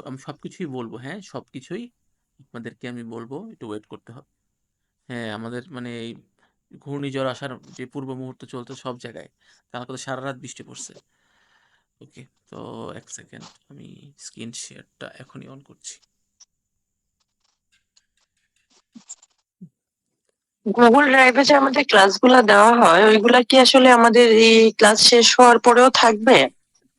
আমি সবকিছুই বলবো, হ্যাঁ সবকিছুই আপনাদেরকে আমি বলবো, একটু ওয়েট করতে হবে। হ্যাঁ, আমাদের মানে এই ঘূর্ণিঝড় আসার যে পূর্ব মুহূর্ত চলতে সব জায়গায়, কালকে তো সারা রাত বৃষ্টি পড়ছে। ওকে, তো এক সেকেন্ড, আমি স্ক্রিন শেয়ারটা এখনই অন করছি। গুগল ড্রাইভে যে আমাদের ক্লাসগুলা দেওয়া হয় ওইগুলা কি আসলে আমাদের এই ক্লাস শেষ হওয়ার পরেও থাকবে?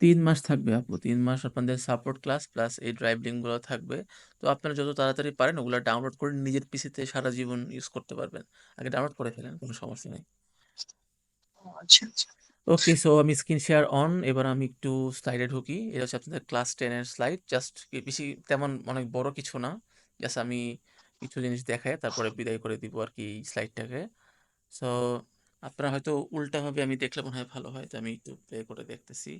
3 মাস থাকবে আপু, 3 মাস আপনাদের সাপোর্ট ক্লাস প্লাস এই ড্রাইভ লিঙ্কগুলো থাকবে। তো আপনারা যত তাড়াতাড়ি পারেন ওগুলো ডাউনলোড করে নিজের পিসিতে সারা জীবন ইউজ করতে পারবেন। আগে ডাউনলোড করে ফেলেন, কোনো সমস্যা নেই। আচ্ছা আচ্ছা। ওকে, সো আমি স্ক্রিন শেয়ার অন। এবার আমি একটু স্লাইডে ঢুকি। এটা হচ্ছে আপনাদের ক্লাস 10-এর স্লাইড। জাস্ট বেশি তেমন অনেক বড় কিছু না। জাস্ট আমি কিছু জিনিস দেখাই তারপরে বিদায় করে দিব আর কি এই স্লাইডটাকে। সো আপনারা হয়তো উল্টাভাবে আমি দেখলে মনে হয় ভালো হয়, তো আমি একটু প্লে করে দেখতেছি।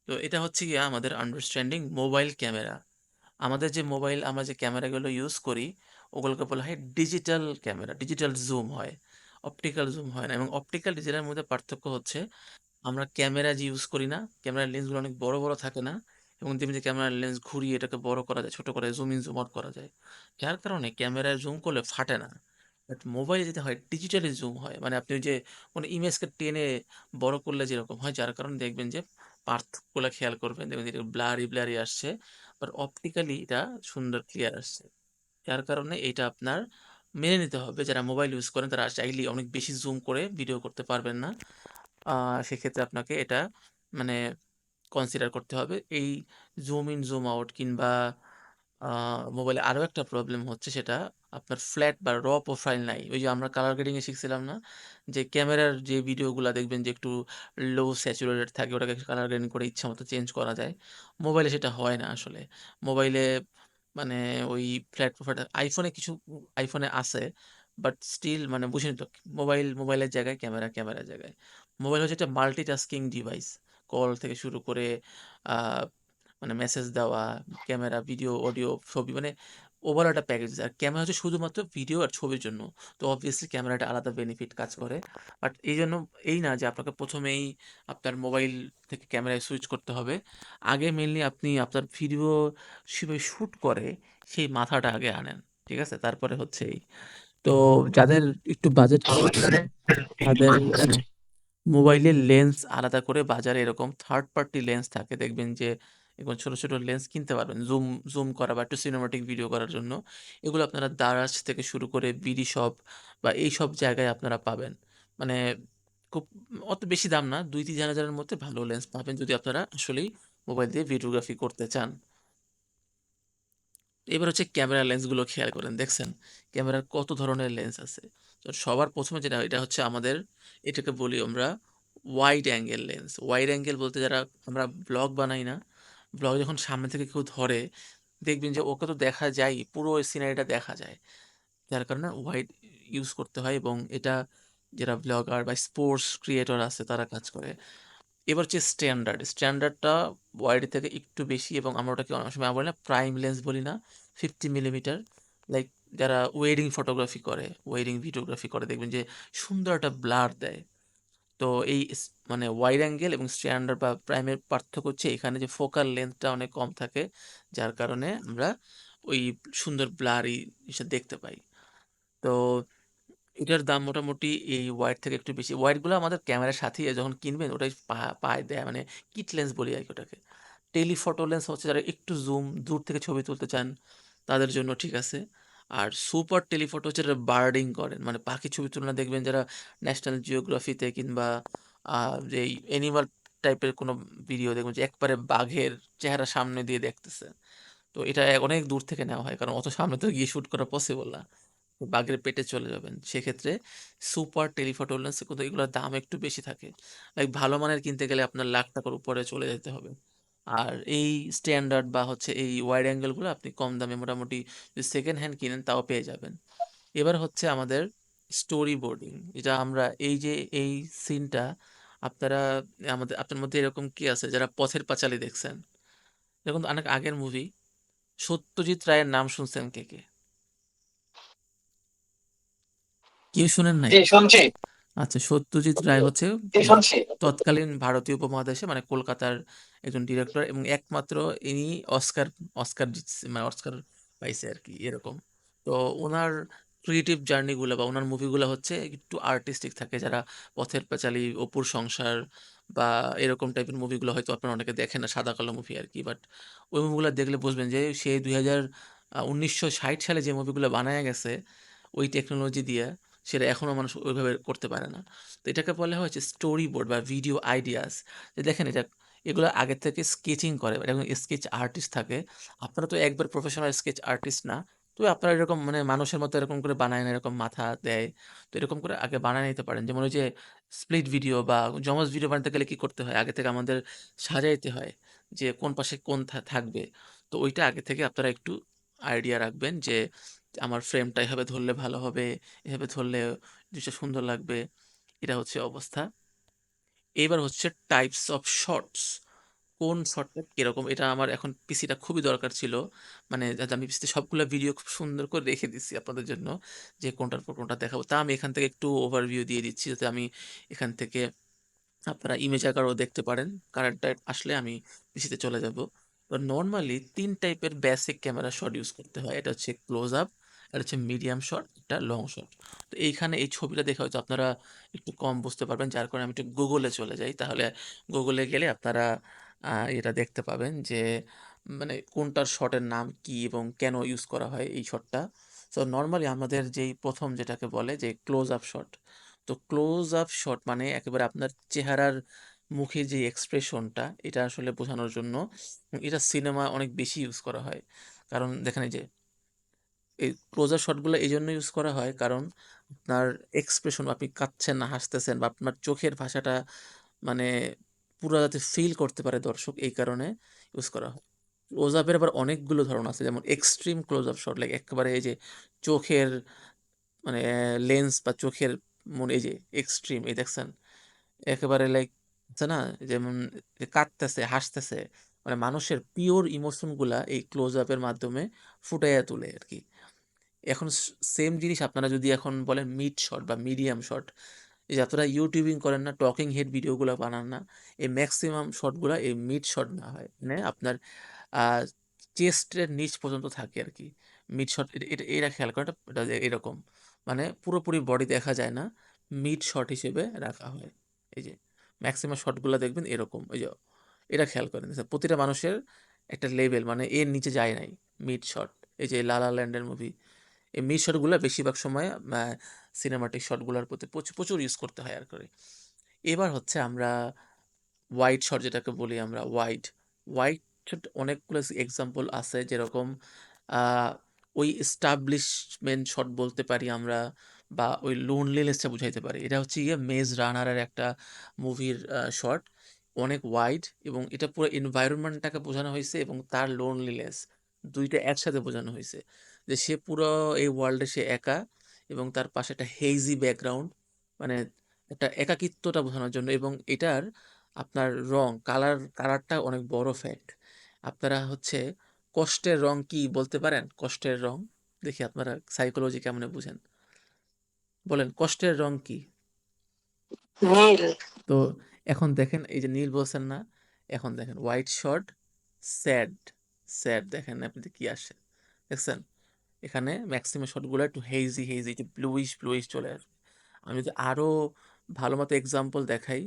তো এটা হচ্ছে গিয়ে আমাদের আন্ডারস্ট্যান্ডিং মোবাইল ক্যামেরা। আমাদের যে মোবাইল আমরা যে ক্যামেরাগুলো ইউজ করি ওগুলোকে বলা হয় ডিজিটাল ক্যামেরা, ডিজিটাল জুম হয়, অপটিক্যাল জুম হয় না। এবং অপটিক্যাল ডিজিটালের মধ্যে পার্থক্য হচ্ছে আমরা ক্যামেরা যে ইউজ করি না, ক্যামেরার লেন্সগুলো অনেক বড় বড় থাকে না, এবং দেখবেন যে ক্যামেরার লেন্স ঘুরিয়ে এটাকে বড় করা যায়, ছোট করে জুম ইন জুম আউট করা যায়, যার কারণে ক্যামেরায় জুম করলে ফাটে না। বাট মোবাইলে যেটা হয় ডিজিটালি জুম হয়, মানে আপনি ওই যে কোনো ইমেজকে টেনে বড় করলে যেরকম হয়, যার কারণে দেখবেন যে পার্থক্যগুলো খেয়াল করবেন, দেখবেন যে ব্লারি ব্লারি আসছে। বাট অপটিক্যালি এটা সুন্দর ক্লিয়ার আসছে, যার কারণে এটা আপনার মেনে নিতে হবে। যারা মোবাইল ইউজ করেন তারা চাইলে অনেক বেশি জুম করে ভিডিও করতে পারবেন না। সেক্ষেত্রে আপনাকে এটা মানে কনসিডার করতে হবে। এই জুম ইন জুম আউট কিংবা মোবাইলে আরও একটা প্রবলেম হচ্ছে, সেটা আপনার ফ্ল্যাট বা র প্রোফাইল নাই। ওই যে আমরা কালার গ্রেডিংয়ে শিখছিলাম না, যে ক্যামেরার যে ভিডিওগুলো দেখবেন যে একটু লো স্যাচুরেটেড থাকে, ওটাকে কালার গ্রেডিং করে ইচ্ছা মতো চেঞ্জ করা যায়। মোবাইলে সেটা হয় না আসলে। মোবাইলে মানে ওই ফ্ল্যাট প্রোফাইল আইফোনে কিছু, আইফোনে আছে, বাট স্টিল মানে বুঝিনি তো, মোবাইলের জায়গায় ক্যামেরা, ক্যামেরার জায়গায় মোবাইল হচ্ছে একটা মাল্টিটাস্কিং ডিভাইস। কল থেকে শুরু করে আহ, মানে মেসেজ দেওয়া, ক্যামেরা, ভিডিও, অডিও, ছবি, মানে ওভারঅল একটা প্যাকেজ। আর ক্যামেরা হচ্ছে শুধুমাত্র ভিডিও আর ছবির জন্য। তো অবভিয়াসলি ক্যামেরাটা আলাদা বেনিফিট কাজ করে। বাট এই জন্য এই না যে আপনাকে প্রথমেই আপনার মোবাইল থেকে ক্যামেরায় সুইচ করতে হবে। আগে মেনলি আপনি আপনার ভিডিও শ্যুট করে সেই মাথাটা আগে আনেন, ঠিক আছে? তারপরে হচ্ছে এই, তো যাদের একটু বাজেট তাদের মোবাইলের লেন্স আলাদা করে বাজারে এরকম থার্ড পার্টি লেন্স থাকে, দেখবেন যে এরকম ছোট ছোট লেন্স কিনতে পারবেন জুম জুম করা বা একটু সিনেমাটিক ভিডিও করার জন্য। এগুলো আপনারা দারাজ থেকে শুরু করে বিডি শপ বা এই সব জায়গায় আপনারা পাবেন। মানে খুব অত বেশি দাম না, 2-3 হাজারের মধ্যে ভালো লেন্স পাবেন যদি আপনারা আসলেই মোবাইল দিয়ে ভিডিওগ্রাফি করতে চান। এবার হচ্ছে ক্যামেরা লেন্সগুলো খেয়াল করেন, দেখছেন ক্যামেরার কত ধরনের লেন্স আছে। তো সবার প্রথমে যেটা, এটা হচ্ছে আমাদের, এটাকে বলি আমরা wide angle lens. Wide angle বলতে, যারা আমরা ব্লগ বানাই না, ব্লগ যখন সামনে থেকে কেউ ধরে দেখবেন যে ওকে তো দেখা যায়, পুরো সিনারিটা দেখা যায়, যার কারণে ওয়াইড ইউজ করতে হয়। এবং এটা যারা ব্লগার বা স্পোর্টস ক্রিয়েটর আছে তারা কাজ করে। এবার হচ্ছে স্ট্যান্ডার্ডটা ওয়াইড থেকে একটু বেশি, এবং আমরা ওটাকে অনেক সময় বলি না প্রাইম লেন্স বলি না, 50 মিলিমিটার। লাইক যারা ওয়েডিং ফটোগ্রাফি করে, ওয়েডিং ভিডিওগ্রাফি করে, দেখবেন যে সুন্দর একটা ব্লার দেয়। তো এই মানে ওয়াইড অ্যাঙ্গেল এবং স্ট্যান্ডার্ড বা প্রাইমের পার্থক্য হচ্ছে এখানে যে ফোকাল লেন্থটা অনেক কম থাকে, যার কারণে আমরা ওই সুন্দর ব্লারি জিনিসটা দেখতে পাই। তো এটার দাম মোটামুটি এই ওয়াইড থেকে একটু বেশি। ওয়াইডগুলো আমাদের ক্যামেরার সাথেই যখন কিনবেন ওটাই পায় দেয়, মানে কিট লেন্স বলি আর কি ওটাকে। টেলিফটো লেন্স হচ্ছে যারা একটু জুম দূর থেকে ছবি তুলতে চান তাদের জন্য ঠিক আছে। আর সুপার টেলিফটো হচ্ছে যারা বার্ডিং করেন, মানে পাখি ছবি তুলনা, দেখবেন যারা ন্যাশনাল জিওগ্রাফিতে কিংবা যে এনিমাল টাইপের কোনো ভিডিও দেখবেন যে একবারে বাঘের চেহারা সামনে দিয়ে দেখতেছে। তো এটা অনেক দূর থেকে নেওয়া হয়, কারণ অত সামনে তো গিয়ে শুট করা পসিবল না, বাঘের পেটে চলে যাবেন। সেক্ষেত্রে সুপার টেলিফটো লেন্স কিন্তু এগুলোর দাম একটু বেশি থাকে। লাইক ভালো মানের কিনতে গেলে আপনার লাখ টাকার উপরে চলে যেতে হবে। আর এই স্ট্যান্ডার্ড বা হচ্ছে এই ওয়াইড অ্যাঙ্গেলগুলো আপনি কম দামে মোটামুটি যদি সেকেন্ড হ্যান্ড কিনেন তাও পেয়ে যাবেন। এবার হচ্ছে আমাদের স্টোরি বোর্ডিং। এটা আমরা এই যে এই সিনটা আপনারা, আপনার মধ্যে এরকম কি আছে যারা পথের পাঁচালী দেখছেন? দেখুন তো অনেক আগের মুভি, সত্যজিৎ রায়ের নাম শুনছেন কে কে? কেউ শুনেন নাই? জি শুনছি। আচ্ছা, সত্যজিৎ রায় হচ্ছে কে উম, শুনছি? তৎকালীন ভারতীয় উপমহাদেশে মানে কলকাতার একজন ডিরেক্টর এবং একমাত্র ইনি অস্কার অস্কার মানে অস্কার পাইছে আর কি এরকম। তো ওনার ক্রিয়েটিভ জার্নিগুলো বা ওনার মুভিগুলো হচ্ছে একটু আর্টিস্টিক থাকে, যারা পথের পাঁচালী, অপুর সংসার বা এরকম টাইপের মুভিগুলো হয়তো আপনারা অনেকে দেখেন না, সাদা কালো মুভি আর কি, বাট ওই মুভিগুলো দেখলে বুঝবেন যে সে 1960 সালে যে মুভিগুলো বানায় গেছে ওই টেকনোলজি দিয়ে, সেটা এখনো মানুষ ওইভাবে করতে পারে না। তো এটাকে বলা হয়েছে স্টোরি বোর্ড বা ভিডিও আইডিয়াস। যে দেখেন এটা, এগুলো আগে থেকে স্কেচিং করে, এরকম স্কেচ আর্টিস্ট থাকে। আপনারা তো একবার প্রফেশনাল স্কেচ আর্টিস্ট না, তো আপনারা এরকম মানে মানুষের মতো এরকম করে বানায় না, এরকম মাথা দেয়। তো এরকম করে আগে বানায় নিতে পারেন, যেমন ওই যে স্প্লিট ভিডিও বা জমজ ভিডিও বানাতে গেলে কি করতে হয়, আগে থেকে আমাদের সাজাইতে হয় যে কোন পাশে কোন থাকবে। তো ওইটা আগে থেকে আপনারা একটু আইডিয়া রাখবেন যে আমার ফ্রেমটা এভাবে ধরলে ভালো হবে, এভাবে ধরলে জিনিসটা সুন্দর লাগবে। এটা হচ্ছে অবস্থা। এবার হচ্ছে টাইপস অফ শর্টস। কোন শর্টটা কিরকম, এটা আমার এখন পিসিটা খুবই দরকার ছিল, মানে যাতে আমি পিসিতে সবগুলো ভিডিও খুব সুন্দর করে রেখে দিচ্ছি আপনাদের জন্য, যে কোনটার পর কোনটা দেখাবো। তা আমি এখান থেকে একটু ওভারভিউ দিয়ে দিচ্ছি, যাতে আমি এখান থেকে আপনারা ইমেজ আকারও দেখতে পারেন। কারেন্টটা আসলে আমি পিসিতে চলে যাব। তো নর্মালি 3 টাইপের বেসিক ক্যামেরা শট ইউজ করতে হয়। এটা হচ্ছে ক্লোজ আপ, এটা হচ্ছে মিডিয়াম শট, এটা লং শট। তো এইখানে এই ছবিটা দেখে হয়তো আপনারা একটু কম বুঝতে পারবেন, যার কারণে আমি একটু গুগলে চলে যাই। তাহলে গুগলে গেলে আপনারা এটা দেখতে পাবেন যে মানে কোনটার শটের নাম কি এবং কেন ইউজ করা হয় এই শটটা। সো নর্মালি আমাদের যেই প্রথম যেটাকে বলে যে ক্লোজ আপ শট। তো ক্লোজ আপ শট মানে একেবারে আপনার চেহারার মুখে যে এক্সপ্রেশনটা, এটা আসলে বোঝানোর জন্য এটা সিনেমা অনেক বেশি ইউজ করা হয়। কারণ দেখেন এই যে এই ক্লোজ আপ শটগুলো এই জন্য ইউজ করা হয় কারণ আপনার এক্সপ্রেশন, আপনি কাঁদছেন না হাসতেছেন, বা আপনার চোখের ভাষাটা মানে পুরো যাতে ফিল করতে পারে দর্শক, এই কারণে ইউজ করা হয়। ক্লোজ আপের আবার অনেকগুলো ধরন আছে, যেমন extreme close up shot, like একেবারে এই যে চোখের মানে লেন্স বা চোখের মনে এই যে এক্সট্রিম, এই দেখছেন একেবারে লাইক আছে না, যেমন যে কাঁদতেছে হাসতেছে, মানে মানুষের পিওর ইমোশন গুলা এই ক্লোজ আপের মাধ্যমে ফুটাইয়া তোলে আর কি। এখন সেম জিনিস আপনারা যদি এখন বলেন মিড শট বা মিডিয়াম শট, এই যে আপনারা ইউটিউবিং করেন না, টকিং হেড ভিডিওগুলো বানান না, এই ম্যাক্সিমাম শটগুলো এই মিড শট না হয়, মানে আপনার চেস্টের নিচ পর্যন্ত থাকে আর কি। মিড শট এটা এটা এটা খেয়াল করেন, এটা যে এরকম মানে পুরোপুরি বডি দেখা যায় না, মিড শট হিসেবে রাখা হয়। এই যে ম্যাক্সিমাম শটগুলো দেখবেন এরকম, এই যে এটা খেয়াল করেন যে প্রতিটা মানুষের একটা লেভেল মানে এর নিচে যায় নাই মিড শট। এই যে লালা ল্যান্ডের মুভি, এই মিড শটগুলো বেশিরভাগ সময় সিনেমাটিক শটগুলোর প্রতি প্রচুর প্রচুর ইউজ করতে হয় আর করে। এবার হচ্ছে আমরা ওয়াইড শট যেটাকে বলি আমরা, ওয়াইড ওয়াইড শট অনেকগুলো এক্সাম্পল আছে, যেরকম আহ, ওই এস্টাবলিশমেন্ট শট বলতে পারি আমরা, বা ওই লোনলিনেসটা বুঝাইতে পারি। এটা হচ্ছে গিয়ে মেজ রানারের একটা মুভির শট, অনেক ওয়াইড, এবং এটা পুরো এনভায়রনমেন্টটাকে বোঝানো হয়েছে এবং তার লোনলিনেস দুইটা একসাথে বোঝানো হয়েছে, যে সে পুরো এই ওয়ার্ল্ডে সে একা, এবং তার পাশে একটা হেইজি ব্যাকগ্রাউন্ড, মানে একটা একাকিত্বটা বোঝানোর জন্য। এবং এটার আপনার রং কালারটা অনেক বড় ফ্যাক্ট। আপনারা হচ্ছে কষ্টের রং কি বলতে পারেন? কষ্টের রং দেখি আপনারা সাইকোলজি কেমনে বুঝেন, বলেন কষ্টের রং কি? নীল। তো এখন দেখেন এই যে নীল বলছেন না, এখন দেখেন হোয়াইট শর্ট, স্যাড, স্যাড দেখেন আপনি কি আসে, দেখছেন এখানে ম্যাক্সিমাম শটগুলো একটু হেজি হেজি, একটু ব্লুইশ ব্লুইশ চলে আসবে। আমি যদি আরো ভালো মতো এক্সাম্পল দেখাই,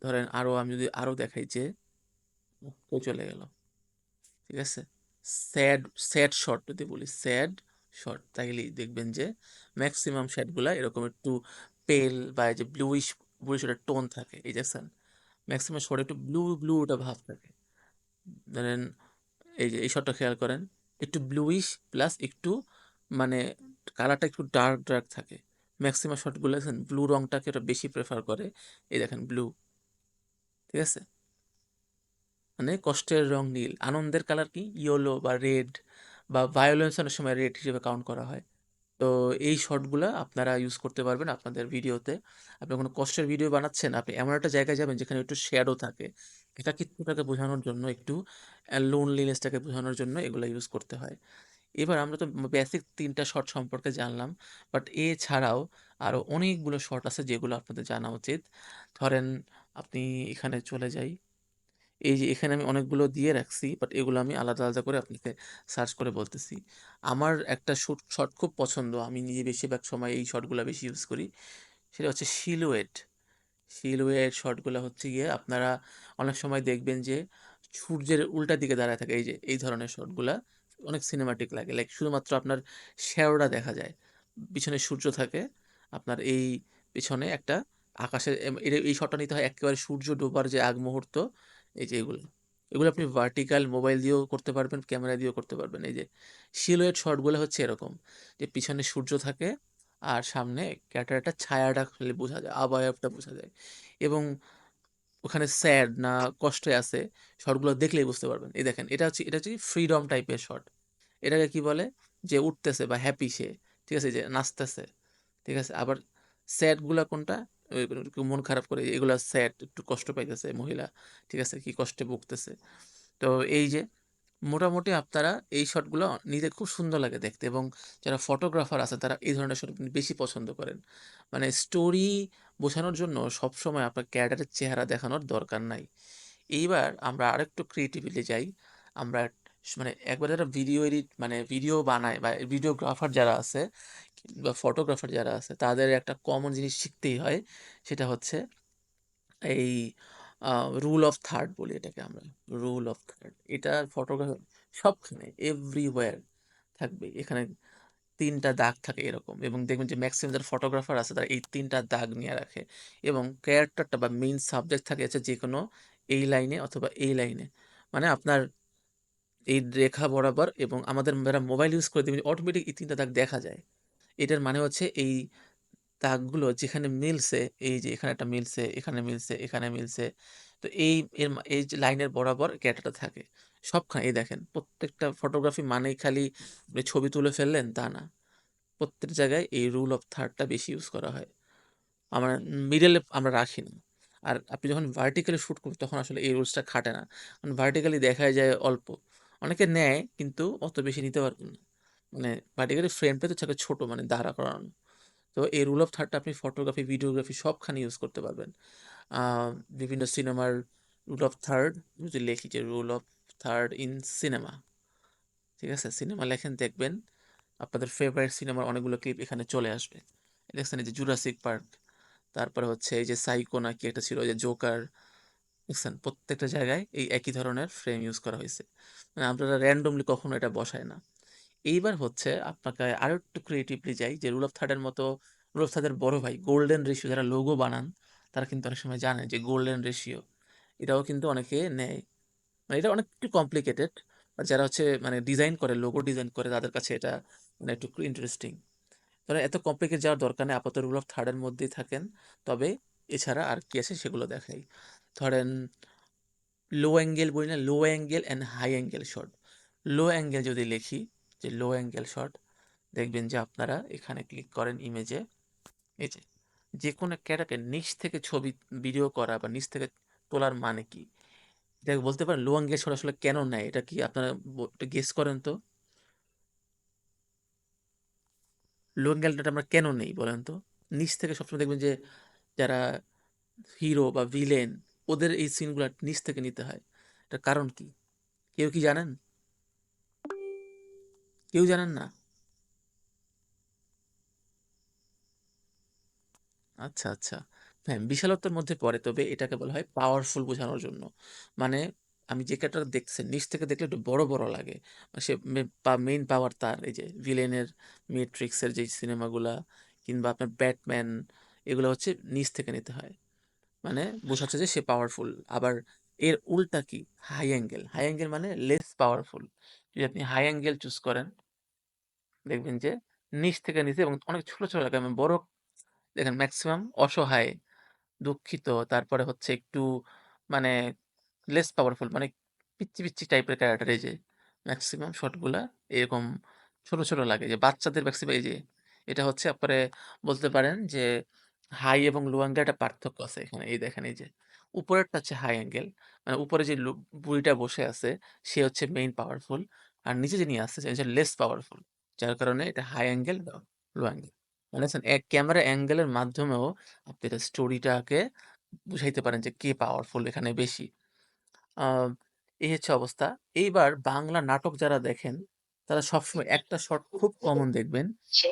ধরেন আরো আমি যদি আরো দেখাই যে কই চলে গেল, ঠিক আছে, স্যাড, স্যাড শট যদি বলি, স্যাড শট, তাইলেই দেখবেন যে ম্যাক্সিমাম শেডগুলা এরকম একটু পেল বা এই যে ব্লুইশ ব্লুইশ একটা টোন থাকে, এই দেখছেন ম্যাক্সিমাম শট একটু ব্লু ব্লু ওটা ভাব থাকে। ধরেন এই যে এই শটটা খেয়াল করেন, একটু ব্লুইশ প্লাস একটু মানে কালারটা একটু ডার্ক ডার্ক থাকে। ম্যাক্সিমাম শটগুলো দেখেন ব্লু রংটাকে ওটা বেশি প্রেফার করে, এই দেখেন ব্লু, ঠিক আছে। মানে কষ্টের রং নীল, আনন্দের কালার কি ইয়েলো বা রেড, বা ভায়োলেন্স অনেক সময় রেড হিসেবে কাউন্ট করা হয়। তো এই শটগুলা আপনারা ইউজ করতে পারবেন আপনাদের ভিডিওতে। আপনি কোনো কষ্টের ভিডিও বানাচ্ছেন, আপনি এমন একটা জায়গায় যাবেন যেখানে একটু শ্যাডো থাকে, একাকিত্বটাকে বোঝানোর জন্য, একটু লোনলিনেসটাকে বোঝানোর জন্য এগুলো ইউজ করতে হয়। এবার আমরা তো বেসিক 3টা শট সম্পর্কে জানলাম, বাট এছাড়াও আরও অনেকগুলো শট আছে যেগুলো আপনাদের জানা উচিত। ধরেন আপনি এখানে চলে যাই। এই যে এখানে আমি অনেকগুলো দিয়ে রাখছি, বাট এগুলো আমি আলাদা আলাদা করে আপনাকে সার্চ করে বলতেছি। আমার একটা শট খুব পছন্দ, আমি নিজে বেশিরভাগ সময় এই শটগুলো বেশি ইউজ করি। সেটা হচ্ছে সিলুয়েট। সিলুয়েট শটগুলো হচ্ছে গিয়ে আপনারা অনেক সময় দেখবেন যে সূর্যের উল্টা দিকে দাঁড়ায় থাকে, এই যে এই ধরনের শটগুলা অনেক সিনেমাটিক লাগে। লাইক শুধুমাত্র আপনার শ্যাওড়া দেখা যায়, পিছনে সূর্য থাকে, আপনার এই পিছনে একটা আকাশের এই শটটা নিতে হয় একেবারে সূর্য ডোবার যে আগ মুহূর্ত। এই যে এগুলো, এগুলো আপনি ভার্টিক্যাল মোবাইল দিয়েও করতে পারবেন, ক্যামেরা দিয়েও করতে পারবেন। এই যে সিলুয়েট শটগুলো হচ্ছে এরকম, যে পিছনে সূর্য থাকে আর সামনে ক্যাটারটা ছায়াটা খালি বোঝা যায়, আবয়বটা বোঝা যায়, এবং ওখানে স্যাড না কষ্টে আছে শটগুলো দেখলেই বুঝতে পারবেন। এই দেখেন, এটা হচ্ছে ফ্রিডম টাইপের শট। এটাকে কি বলে, যে উঠতেছে বা হ্যাপি সে, ঠিক আছে, যে নাচতেছে, ঠিক আছে। আবার স্যাড গুলা কোনটা, ওই একটু মন খারাপ করে, এগুলা স্যাড, একটু কষ্ট পাইতেছে মহিলা, ঠিক আছে, কি কষ্টে ভুগতেছে। তো এই যে মোটামুটি আপনারা এই শটগুলো নিতে খুব সুন্দর লাগে দেখতে, এবং যারা ফটোগ্রাফার আছে তারা এই ধরনের শট বেশি পছন্দ করেন। মানে স্টোরি বোঝানোর জন্য সবসময় আপনার ক্যারেক্টারের চেহারা দেখানোর দরকার নাই। এইবার আমরা আরেকটু ক্রিয়েটিভিটি যাই। আমরা মানে একবার যারা ভিডিও এডিট মানে ভিডিও বানায় বা ভিডিওগ্রাফার যারা আছে বা ফটোগ্রাফার যারা আছে, তাদের একটা কমন জিনিস শিখতেই হয়। সেটা হচ্ছে এই রুল অফ থার্ড বলি এটাকে আমরা। রুল অফ থার্ড, এটা ফটোগ্রাফি সবখানে এভরিওয়্যার থাকবে। এখানে ৩টা দাগ থাকে এরকম, এবং দেখবেন যে ম্যাক্সিমাম যারা ফটোগ্রাফার আছে তারা এই ৩টা দাগ নিয়ে রাখে, এবং ক্যারেক্টারটা বা মেইন সাবজেক্ট থাকে হচ্ছে যে কোনো এই লাইনে অথবা এই লাইনে। মানে আপনার এই রেখা বরাবর, এবং আমাদের যারা মোবাইল ইউজ করে দেখবেন অটোমেটিক এই ৩টা দাগ দেখা যায়। এটার মানে হচ্ছে এই দাগগুলো যেখানে মিলছে, এই যে এখানে একটা মিলছে, এখানে মিলছে, এখানে মিলছে, তো এই যে লাইনের বরাবর ক্যারেক্টারটা থাকে সবখানে। এই দেখেন, প্রত্যেকটা ফটোগ্রাফি মানেই খালি আপনি ছবি তুলে ফেললেন তা না, প্রত্যেক জায়গায় এই রুল অফ থার্ডটা বেশি ইউজ করা হয়। আমরা মিডলে আমরা রাখি না। আর আপনি যখন ভার্টিক্যালি শুট করবেন তখন আসলে এই রুলসটা খাটে না, কারণ ভার্টিক্যালি দেখা যায় অল্প, অনেকে নেয় কিন্তু অত বেশি নিতে পারবেন না। মানে ভার্টিক্যালি ফ্রেমটা তো থাকে ছোট, মানে দাঁড়া করানো। তো এই রুল অফ থার্ডটা আপনি ফটোগ্রাফি, ভিডিওগ্রাফি সবখানে ইউজ করতে পারবেন। আহ, বিভিন্ন সিনেমার রুল অফ থার্ড যদি লিখি, যে rule of third in cinema, ঠিক আছে, সিনেমা লেখেন, দেখবেন আপনাদের ফেভারিট সিনেমার অনেকগুলো ক্লিপ এখানে চলে আসবে। দেখছেন, এই যে জুরাসিক পার্ক, তারপরে হচ্ছে এই যে সাইকো নাকি একটা ছিল, এই যে জোকার, দেখছেন প্রত্যেকটা জায়গায় এই একই ধরনের ফ্রেম ইউজ করা হয়েছে। মানে আপনারা র্যান্ডমলি কখনো এটা বসায় না। এইবার হচ্ছে আপনাকে আরো একটু ক্রিয়েটিভলি যাই, যে রুল অফ থার্ডের মতো রুল অফ থার্ডের বড় ভাই গোল্ডেন রেশিও, যারা লোগো বানান তারা কিন্তু অনেক সময় জানে যে গোল্ডেন রেশিও, এটাও কিন্তু অনেকে নেয়। মানে এটা অনেক একটু কমপ্লিকেটেড, আর যারা হচ্ছে মানে ডিজাইন করে, লোগো ডিজাইন করে, তাদের কাছে এটা মানে একটু ইন্টারেস্টিং। ধরেন এত কমপ্লিকেট যাওয়ার দরকার নেই, আপাতত রুল অফ থার্ডের মধ্যেই থাকেন। তবে এছাড়া আর কি আছে সেগুলো দেখাই। ধরেন লো অ্যাঙ্গেল বলি না, low angle and high angle shot. Low angle যদি লিখি, যে লো অ্যাঙ্গেল শট, দেখবেন যে আপনারা এখানে ক্লিক করেন ইমেজে, এই যে যে কোনো ক্যাটাকে নিচ থেকে ছবি ভিডিও করা বা নিচ থেকে তোলার মানে কি, এটাকে বলতে পারেন লো অ্যাঙ্গেল শট আসলে কেন নেয়, এটা কি আপনারা গেস করেন তো? লো অ্যাঙ্গেলটা আমরা কেন নেই বলেন তো? নিচ থেকে সবসময় দেখবেন যে যারা হিরো বা ভিলেন, ওদের এই সিনগুলো নিচ থেকে নিতে হয়। এটার কারণ কি, কেউ কি জানেন? কেউ জানেন না? আচ্ছা, আচ্ছা। হ্যাঁ, বিশালত্বের মধ্যে পড়ে, তবে এটাকে বলা হয় পাওয়ারফুল বোঝানোর জন্য। মানে আমি যে ক্যারেক্টার দেখছেন, নিচ থেকে দেখলে একটু বড়, বড় লাগে। সে মেইন পাওয়ার তার, এই যে ভিলেনের মেট্রিক্সের যে সিনেমাগুলা কিংবা আপনার ব্যাটম্যান, এগুলো হচ্ছে নিচ থেকে নিতে হয়। মানে বোঝাচ্ছে যে সে পাওয়ারফুল। আবার এর উল্টা কি, হাই অ্যাঙ্গেল। হাই অ্যাঙ্গেল মানে লেস পাওয়ারফুল। যদি আপনি হাই অ্যাঙ্গেল চুজ করেন, দেখবেন যে নিচ থেকে নিচে এবং অনেক ছোট, ছোট লাগে, মানে বড়, দেখেন ম্যাক্সিমাম অসহায়, দুঃখিত, তারপরে হচ্ছে একটু মানে লেস পাওয়ারফুল, মানে পিচ্চি, পিচ্চি টাইপের ক্যারেক্টার। এই যে ম্যাক্সিমাম শটগুলা এরকম ছোট, ছোট লাগে, যে বাচ্চাদের ম্যাক্সিমাম। এই যে এটা হচ্ছে আপনারে বলতে পারেন যে হাই এবং লো অ্যাঙ্গেল একটা পার্থক্য আছে এখানে। এই দেখেন, এই যে উপরেরটা হচ্ছে হাই অ্যাঙ্গেল, মানে উপরে যে বুড়িটা বসে আছে সে হচ্ছে মেইন পাওয়ারফুল, আর নিচে যিনি আছে সে হচ্ছে লেস পাওয়ারফুল, যার কারণে এটা হাই অ্যাঙ্গেল বা লো অ্যাঙ্গেল। মানে এক ক্যামেরা অ্যাঙ্গেলের মাধ্যমেও আপনি এটা স্টোরিটাকে বুঝাইতে পারেন যে কে পাওয়ারফুল এখানে বেশি। আ এই হচ্ছে অবস্থা। এইবার বাংলা নাটক যারা দেখেন, তারা সবসময় একটা শট খুব কমন দেখবেন।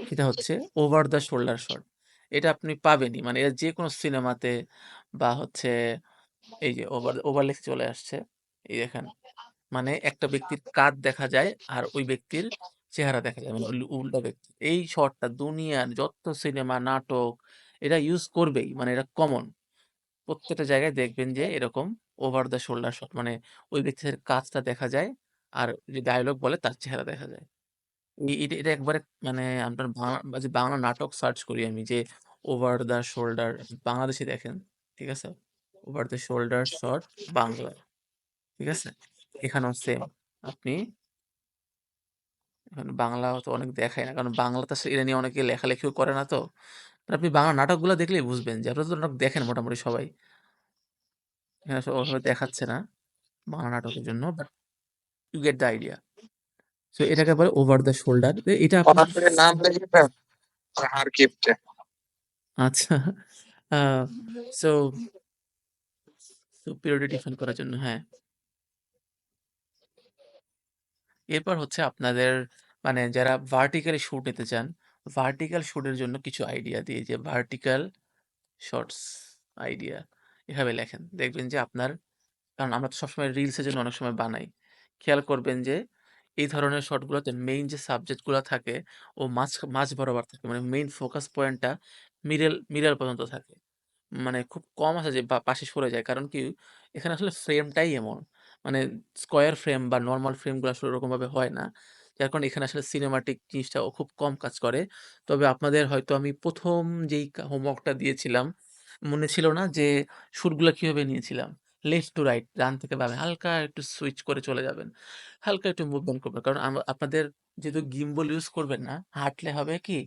সেটা হচ্ছে ওভার দ্য শোল্ডার শট। এটা আপনি পাবেনই। মানে এটা যেকোনো সিনেমাতে বা হচ্ছে এই যে ওভারলেস চলে আসছে। এই দেখেন। মানে একটা ব্যক্তির কাঁধ দেখা যায় আর ওই ব্যক্তির চেহারা দেখা যায়। মানে উল্টা ব্যক্তি। এই শটটা দুনিয়ার যত সিনেমা, নাটক এটা ইউজ করবেই। মানে এটা কমন। প্রত্যেকটা জায়গায় দেখবেন যে এরকম ওভার দ্য শোল্ডার শট মানে ওই ব্যক্তির কাজটা দেখা যায় আর যে ডায়লগ বলে তার চেহারা দেখা যায়। এটা একবারে মানে আপনার যে বাংলা নাটক সার্চ করি আমি যে ওভার দ্য শোল্ডার বাংলাদেশে দেখেন, ঠিক আছে? Over the shoulder shot Bangla, ঠিক আছে? এখানেও সেম। আপনি এখন বাংলা তো অনেক দেখায় না কারণ বাংলাতে এটা নিয়ে অনেকে লেখালেখিও করে না তো। আপনি বাংলা নাটকগুলো দেখলেই বুঝবেন যে আপনারা তো নাটক দেখেন মোটামুটি সবাই। এখানে ওভাবে দেখাচ্ছে না বাংলা নাটকের জন্য but you get the idea. So এটাকে বলে ওভার দ্য শোল্ডার। এটা আপনি সরাসরি নাম লিখবেন আর গিফটে। আচ্ছা সো সুপিরিয়রিটি ডিফাইন করার জন্য হ্যাঁ। এরপর হচ্ছে আপনাদের মানে যারা ভার্টিক্যালি শুট নিতে চান, ভার্টিক্যাল শুটের জন্য কিছু আইডিয়া দিই যে ভার্টিক্যাল শর্টস আইডিয়া এভাবে লেখেন। দেখবেন যে আপনার কারণ আমরা তো সবসময় রিলসের জন্য অনেক সময় বানাই। খেয়াল করবেন যে এই ধরনের শটগুলোতে মেইন যে সাবজেক্টগুলো থাকে ও মাঝ বরাবর থাকে। মানে মেইন ফোকাস পয়েন্টটা মিডল পর্যন্ত থাকে। মানে খুব কম আছে যে পাশে সরে যায়। কারণ কি এখানে আসলে ফ্রেমটাই এমন। মানে স্কয়ার ফ্রেম বা নরমাল ফ্রেমগুলো আসলে ওরকমভাবে হয় না। যার কারণে এখানে আসলে সিনেমাটিক জিনিসটা ও খুব কম কাজ করে। তবে আপনাদের হয়তো আমি ১ম যেই হোমওয়ার্কটা দিয়েছিলাম, মনে ছিল না যে সুরগুলা কিভাবে নিয়েছিলাম? লেফট টু রাইট, ডান থেকে বামে হালকা একটু সুইচ করে চলে যাবেন। হালকা একটু মুভমেন্ট করবেন। কারণ আপনাদের যেহেতু গিম্বল ইউজ করবেন না, হাঁটলে হবে কি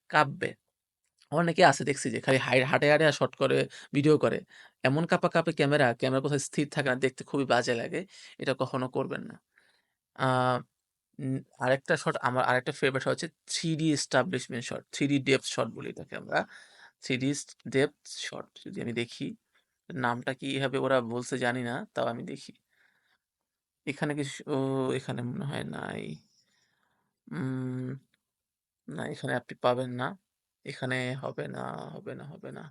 কাঁপবে। অনেকে আছে দেখছি যে খালি হাঁটে, হাঁটে আর শর্ট করে ভিডিও করে। এমন কাঁপাকাঁপি ক্যামেরা কোথাও স্থির থাকে না, দেখতে খুবই বাজে লাগে। এটা কখনো করবেন না। আ আরেকটা শট আমার আরেকটা ফেভারিট শট হচ্ছে 3D establishment shot. 3D depth shot বলি এটাকে আমরা। 3D ডেপথ শট যদি আমি দেখি, নামটা কি এভাবে ওরা বলছে জানি না, তাও আমি দেখি। এখানে এখানে মনে হয় নাই। উম না এখানে আপনি পাবেন না। এখানে হবে না, হবে না, হবে না।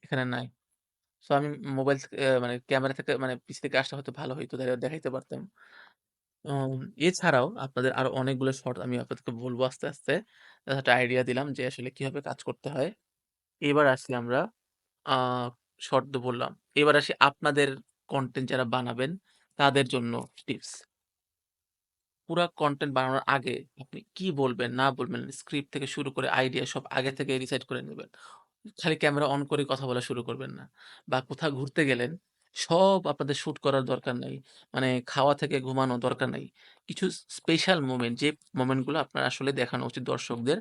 এখানে নাই। সো আমি মোবাইল থেকে মানে ক্যামেরা থেকে মানে পিছে থেকে আসলে হয়তো ভালো হইতো। তাইলে দেখাইতে পারতাম। উম এছাড়াও আপনাদের আরো অনেকগুলো শর্ট আমি আপনাদেরকে বলবো আস্তে, আস্তে। জাস্ট একটা আইডিয়া দিলাম যে আসলে কিভাবে কাজ করতে হয়। এবার আসি আমরা আ শর্ট তো বললাম। এবার আসি আপনাদের কনটেন্ট যারা বানাবেন তাদের জন্য টিপস। পুরা কনটেন্ট বানানোর আগে আপনি কি বলবেন, না বলবেন, স্ক্রিপ্ট থেকে শুরু করে আইডিয়া সব আগে থেকে ডিসাইড করে নিবেন। খালি ক্যামেরা অন করে কথা বলা শুরু করবেন না। বা কোথাও ঘুরতে গেলেন, সব আপনাদের শুট করার দরকার নাই। মানে খাওয়া থেকে ঘুমানো দরকার নাই। কিছু স্পেশাল মোমেন্ট যে মোমেন্ট গুলো আপনার আসলে দেখানো উচিত দর্শকদের,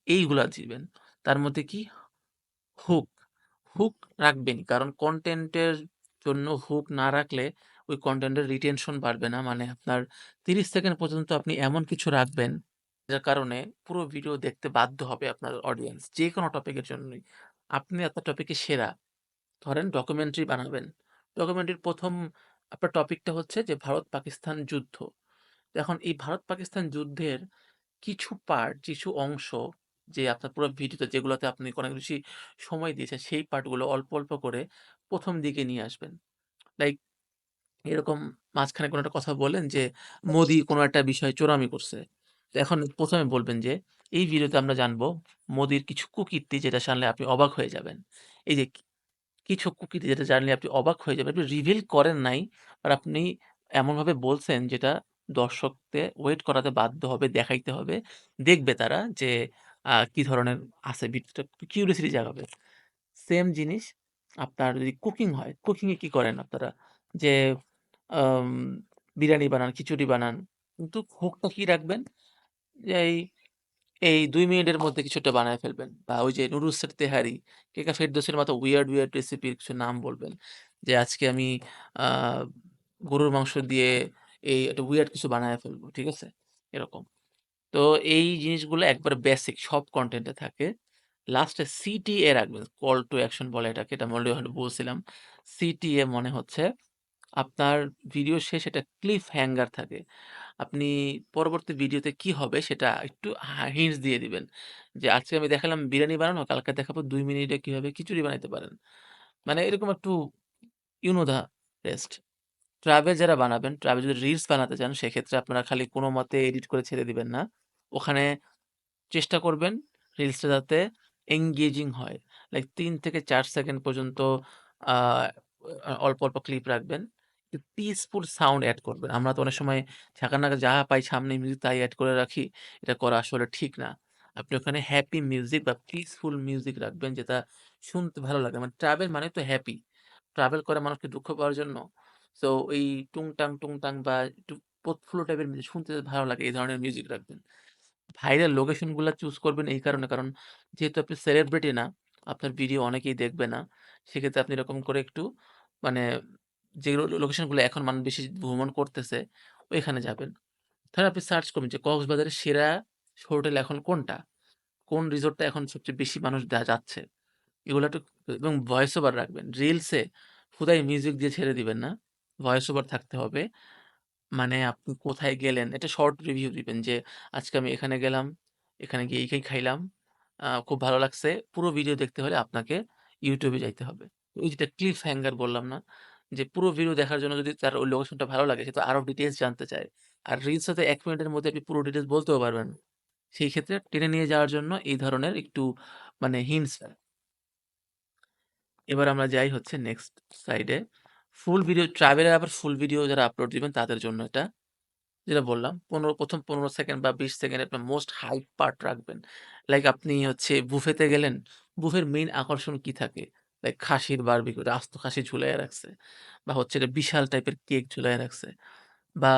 এইগুলা দিবেন। তার মধ্যে কি হুক, হুক রাখবেনই। কারণ কনটেন্টের জন্য হুক না রাখলে ওই কনটেন্টের রিটেনশন বাড়বে না। মানে আপনার ৩০ সেকেন্ড পর্যন্ত আপনি এমন কিছু রাখবেন, যার কারণে পুরো ভিডিও দেখতে বাধ্য হবে আপনার অডিয়েন্স। যেকোনো টপিকের জন্যই। আপনি আপনার টপিকে সেরা। ধরেন ডকুমেন্টারি বানাবেন। ডকুমেন্টারির ১ম আপনার টপিকটা হচ্ছে যে ভারত-পাকিস্তান যুদ্ধ। তো এখন এই ভারত-পাকিস্তান যুদ্ধের কিছু পার্ট, কিছু অংশ যে আপনার পুরো ভিডিওতে যেগুলোতে আপনি অনেক বেশি সময় দিয়েছেন, সেই পার্টগুলো অল্প, অল্প করে ১ম দিকে নিয়ে আসবেন। লাইক এরকম মাঝখানে কোনো একটা কথা বললেন যে, মোদি কোনো একটা বিষয়ে চোরামি করছে। তো এখন ১ম এ বলবেন যে, এই ভিডিওতে আমরা জানবো মোদির কিছু কুকীর্তি যেটা জানলে আপনি অবাক হয়ে যাবেন। এই যে কিছু কুকীর্তি যেটা জানলে আপনি অবাক হয়ে যাবেন। আপনি রিভিল করেন নাই। আর আপনি এমনভাবে বলছেন যেটা দর্শককে ওয়েট করাতে বাধ্য হবে, দেখাইতে হবে। দেখবে তারা যে কি ধরনের আছে ভিডিওটা কিউরিওসিটি জাগাবে। সেম জিনিস আপনার যদি কুকিং হয়, কুকিং এ কি করেন আপনারা? যে আম বিরিয়ানি বানান, খিচুড়ি বানান। কিন্তু হুকটা কি রাখবেন? যে এই ২ মিনিটের মধ্যে কিছু একটা বানায় ফেলবেন। বা ওই যে নুডলসের তেহারি, কেকা ফেরদৌসের মতো উইয়ার্ড রেসিপির কিছু নাম বলবেন। যে আজকে আমি আ গরুর মাংস দিয়ে এই একটা উইয়ার্ড কিছু বানায় ফেলবো। ঠিক আছে? এরকম। তো এই জিনিসগুলো একবারে বেসিক সব কনটেন্ট এ থাকে। লাস্টে সিটিএ রাখবেন। কল টু অ্যাকশন বলে এটাকে। এটা আমি অলরেডি বলছিলাম। সিটিএ মানে হচ্ছে আপনার ভিডিও শেষে একটা ক্লিফ হ্যাঙ্গার থাকে। আপনি পরবর্তী ভিডিওতে কি হবে সেটা একটু হিন্টস দিয়ে দিবেন। যে আজকে আমি দেখালাম বিরিয়ানি বানানো, কালকে দেখাবো ২ মিনিটে কিভাবে খিচুড়ি বানাইতে পারেন। মানে এরকম একটু you know the rest. Travel যারা বানাবেন, ট্রাভেল যদি রিলস বানাতে চান সেক্ষেত্রে আপনারা খালি কোনমতে এডিট করে ছেড়ে দিবেন না। ওখানে চেষ্টা করবেন রিলসটা যাতে এনগেজিং হয়। লাইক ৩ থেকে ৪ সেকেন্ড পর্যন্ত আ অল্প, অল্প ক্লিপ রাখবেন। একটু পিসফুল সাউন্ড এড করবেন। আমরা তো অনেক সময় ঝাঁকানাকা যা পাই সামনে মিউজিক তাই এড করে রাখি। এটা করা আসলে ঠিক না। আপনি ওখানে হ্যাপি মিউজিক বা পিসফুল মিউজিক রাখবেন যেটা শুনতে ভালো লাগে। মানে ট্রাভেল মানে তো হ্যাপি। ট্রাভেল করে মানুষকে দুঃখ পাওয়ার জন্য। সো এই টুংটাং, টুংটাং বা একটু পোতফুলো টাইপের মিউজিক শুনতে ভালো লাগে এই ধরনের মিউজিক রাখবেন। ভাইরাল লোকেশন গুলা চুজ করবেন এই কারণে, কারণ যেহেতু আপনি সেলিব্রিটি না, আপনার ভিডিও অনেকেই দেখবে না। সেক্ষেত্রে আপনি এরকম করে একটু মানে যে লোকেশন গুলো এখন মানুষ বেশি ভ্রমণ করতেছে, ওইখানে যাবেন। ধরেন আপনি সার্চ করবেন যে কক্সবাজারের সেরা হোটেল এখন কোনটা? কোন রিসোর্টটা এখন সবচেয়ে বেশি মানুষ যাচ্ছে? এগুলো একটু এবং ভয়েস ওভার রাখবেন। রিলসে হুদাই মিউজিক দিয়ে ছেড়ে দিবেন না। ভয়েস ওভার থাকতে হবে। মানে আপনি কোথায় গেলেন? এটা শর্ট রিভিউ দিবেন যে, "আজকে আমি এখানে গেলাম, এখানে গিয়ে এই খাইলাম। খুব ভালো লাগছে।" পুরো ভিডিও দেখতে হলে আপনাকে YouTube এ যাইতে হবে। ওই যেটা ক্লিফ হ্যাঙ্গার বললাম না? যে পুরো ভিডিও দেখার জন্য যদি তার ওই লোকেশনটা ভালো লাগে, সে তো আরো ডিটেইলস জানতে চায়। আর রিলসে তো ১ মিনিটের মধ্যে আপনি পুরো ডিটেইলস বলতেও পারবেন না। সেই ক্ষেত্রে টেনে নিয়ে যাওয়ার জন্য এই ধরনের একটু মানে হিন্টস এবার আমরা যাই হচ্ছে নেক্সট স্লাইডে। ফুল ভিডিও ট্রাভেলের আবার ফুল ভিডিও যারা আপলোড দিবেন তাদের জন্য এটা। যেটা বললাম ১৫ ১৫ সেকেন্ড বা ২০ সেকেন্ড আপনার মোস্ট হাইপ পার্ট রাখবেন। লাইক আপনি হচ্ছে বুফেতে গেলেন, বুফের মেইন আকর্ষণ কি থাকে? লাইক খাসির বারবিকিউ, আস্ত খাসি ঝুলাইয়া রাখছে বা হচ্ছে একটা বিশাল টাইপের কেক ঝুলাইয়া রাখছে বা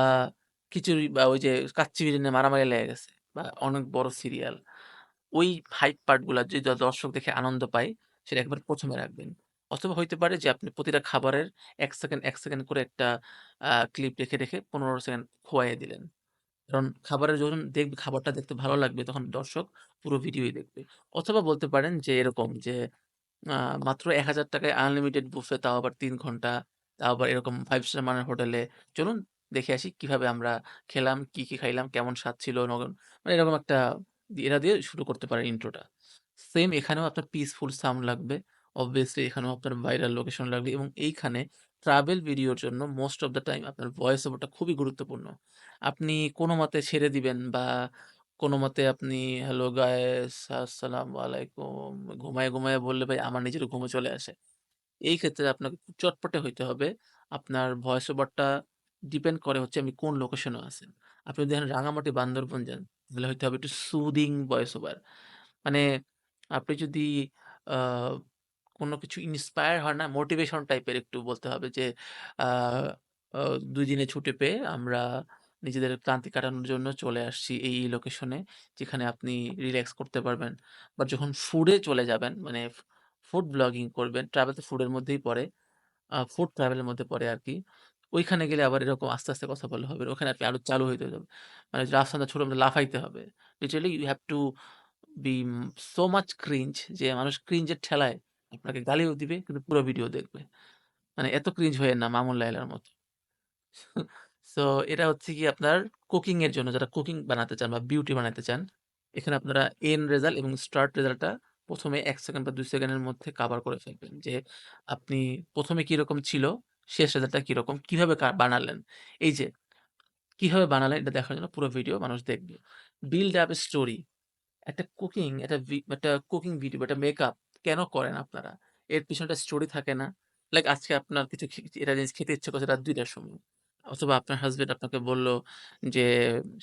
খিচুড়ি বা ওই যে কাচ্চি বিরিয়ানি মারামারি লেগে গেছে বা অনেক বড় সিরিয়াল। ওই হাইপ পার্ট গুলা যদি দর্শক দেখে আনন্দ পায়, সেটা একেবারে ১ম এ রাখবেন। অথবা হইতে পারে যে আপনি প্রতিটা খাবারের ১ সেকেন্ড, ১ সেকেন্ড করে একটা ক্লিপ রেখে, রেখে ১৫ সেকেন্ড খোয়াইয়া দিলেন। কারণ খাবারের যখন দেখবে খাবারটা দেখতে ভালো লাগবে তখন দর্শক পুরো ভিডিওই দেখবে। অথবা বলতে পারেন যে এরকম যে আ মাত্র ৳১,০০০ য় আনলিমিটেড বুফে তাও আবার ৩ ঘন্টা, তাও আবার এরকম 5 স্টার মানের হোটেলে। চলুন দেখে আসি কিভাবে আমরা খেলাম, কি, কি খাইলাম, কেমন স্বাদ ছিল মানে এরকম একটা এটা দিয়ে শুরু করতে পারেন ইন্ট্রোটা। সেম এখানেও আপনার পিসফুল সাউন্ড লাগবে। obviously এখানেও আপনার ভাইরাল লোকেশন লাগবে এবং এইখানে ট্রাভেল ভিডিওর জন্য মোস্ট অফ দ্যা টাইম আপনার ভয়েস ওভারটা খুবই গুরুত্বপূর্ণ। আপনি কোনমতে ছেড়ে দিবেন বা কোনমতে আপনি হ্যালো গাইস আসসালামু আলাইকুম ঘুমায়ে, ঘুমায়ে বললে ভাই আমার নিজেরও ঘুমও চলে আসে। এই ক্ষেত্রে আপনাকে খুব চটপটে হইতে হবে। আপনার ভয়েস ওভারটা ডিপেন্ড করে হচ্ছে আপনি কোন লোকেশনে আছেন। আপনি যদি দেখেন রাঙামাটি, বান্দরবন যান, তাহলে হইতে হবে একটু সুদিং ভয়েস ওভার। মানে আপনি যদি আ কোনো কিছু ইন্সপায়ার হয় না? মোটিভেশন টাইপের একটু বলতে হবে যে আ আ ২ দিনের ছুটি পেয়ে আমরা নিজেদের ক্লান্তি কাটানোর জন্য চলে আসছি এই লোকেশনে যেখানে আপনি রিল্যাক্স করতে পারবেন। বাট যখন ফুডে চলে যাবেন মানে ফুড ব্লগিং করবেন, ট্রাভেল তো ফুডের মধ্যেই পড়ে। ফুড ট্রাভেল এর মধ্যে পড়ে আরকি। ওইখানে গেলে আবার এরকম আস্তে, আস্তে কথা বলা হবে। ওখানে আপনি আরো চালু হইতে হবে। মানে রাস্তাটা ছোট মতো লাফাইতে হবে। Literally you have to be so much cringe যে মানুষ ক্রিঞ্জ এর ঠেলায় আপনাকে গালিও দিবে কিন্তু পুরো ভিডিও দেখবে। মানে এত ক্রিঞ্জ হইয়েন না মামুন লায়লার মতো। সো এটা হচ্ছে গিয়ে আপনার কুকিং এর জন্য যারা কুকিং বানাতে চান বা বিউটি বানাতে চান, এখানে আপনারা এন্ড রেজাল্ট এবং স্টার্ট রেজাল্টটা ১ম এ ১ সেকেন্ড বা ২ সেকেন্ডের মধ্যে কভার করে ফেলবেন। যে আপনি ১ম এ কিরকম ছিল, শেষ রেজাল্টটা কিরকম, কিভাবে বানালেন। এই যে কিভাবে বানালেন এটা দেখার জন্য পুরো ভিডিও মানুষ দেখবে। Build up a story. একটা কুকিং ভিডিও বা একটা মেকআপ কেন করেন আপনারা? এর পিছনে একটা স্টোরি থাকে না? লাইক আজকে আপনার কিছু এটা জিনিস খেতে ইচ্ছে করছে রাত ২ টার সময়। অথবা আপনার হাসব্যান্ড আপনাকে বলল যে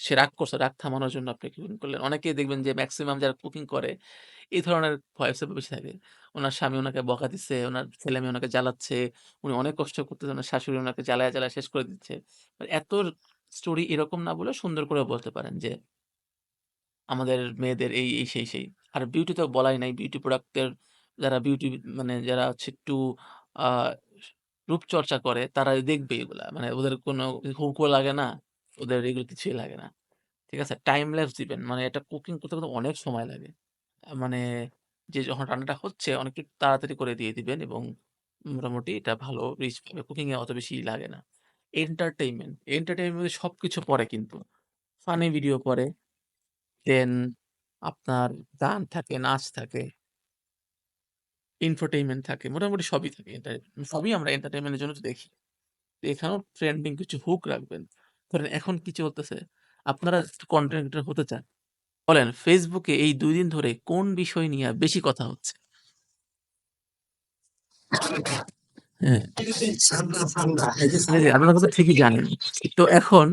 সে রাগ করছে, রাগ থামানোর জন্য আপনি কুকিং করলেন। অনেকেই দেখবেন যে মেক্সিমাম যারা কুকিং করে এই ধরনের ভয়েস ওভার বেশি থাকে। উনার স্বামী উনাকে বকা দিচ্ছে, উনার ছেলে-মেয়ে উনাকে জ্বালাচ্ছে, উনি অনেক কষ্ট করতেছে, উনার শাশুড়ি উনাকে জ্বালায়, জ্বালায় শেষ করে দিচ্ছে। মানে এত স্টোরি এরকম না বলে সুন্দর করে বলতে পারেন যে আমাদের মেয়েদের এই, সেই। আর বিউটি তো বলাই নাই। বিউটি প্রোডাক্ট এর যারা বিউটি মানে যারা হচ্ছে একটু আ রূপচর্চা করে তারা দেখবে এগুলা। মানে ওদের কোনো হুকও লাগে না। ওদের এগুলো কিছুই লাগে না। ঠিক আছে? টাইম ল্যাপস দিবেন। মানে এটা কুকিং করতে কিন্তু অনেক সময় লাগে। মানে যে যখন রান্নাটা হচ্ছে অনেকটু তাড়াতাড়ি করে দিয়ে দিবেন এবং মোটামুটি এটা ভালো রিচ পাবে। কুকিং এ অত বেশি লাগে না। এন্টারটেইনমেন্ট সবকিছু পড়ে কিন্তু। ফানি ভিডিও পড়ে, দেন আপনার গান থাকে, নাচ থাকে, ইনফোটেইনমেন্ট থাকে। মোটামুটি সবই থাকে। সবই আমরা এন্টারটেইনমেন্ট এর জন্য তো দেখি। তো এখানেও ট্রেন্ডিং কিছু হুক রাখবেন। ধরেন এখন কি চলতেছে? আপনারা কনটেন্ট ক্রিয়েটর হতে চান। বলেন Facebook এ এই ২ দিন ধরে কোন বিষয় নিয়ে বেশি কথা হচ্ছে? হ্যাঁ। এই যে আপনারা কিন্তু ঠিকই জানেন। তো এখন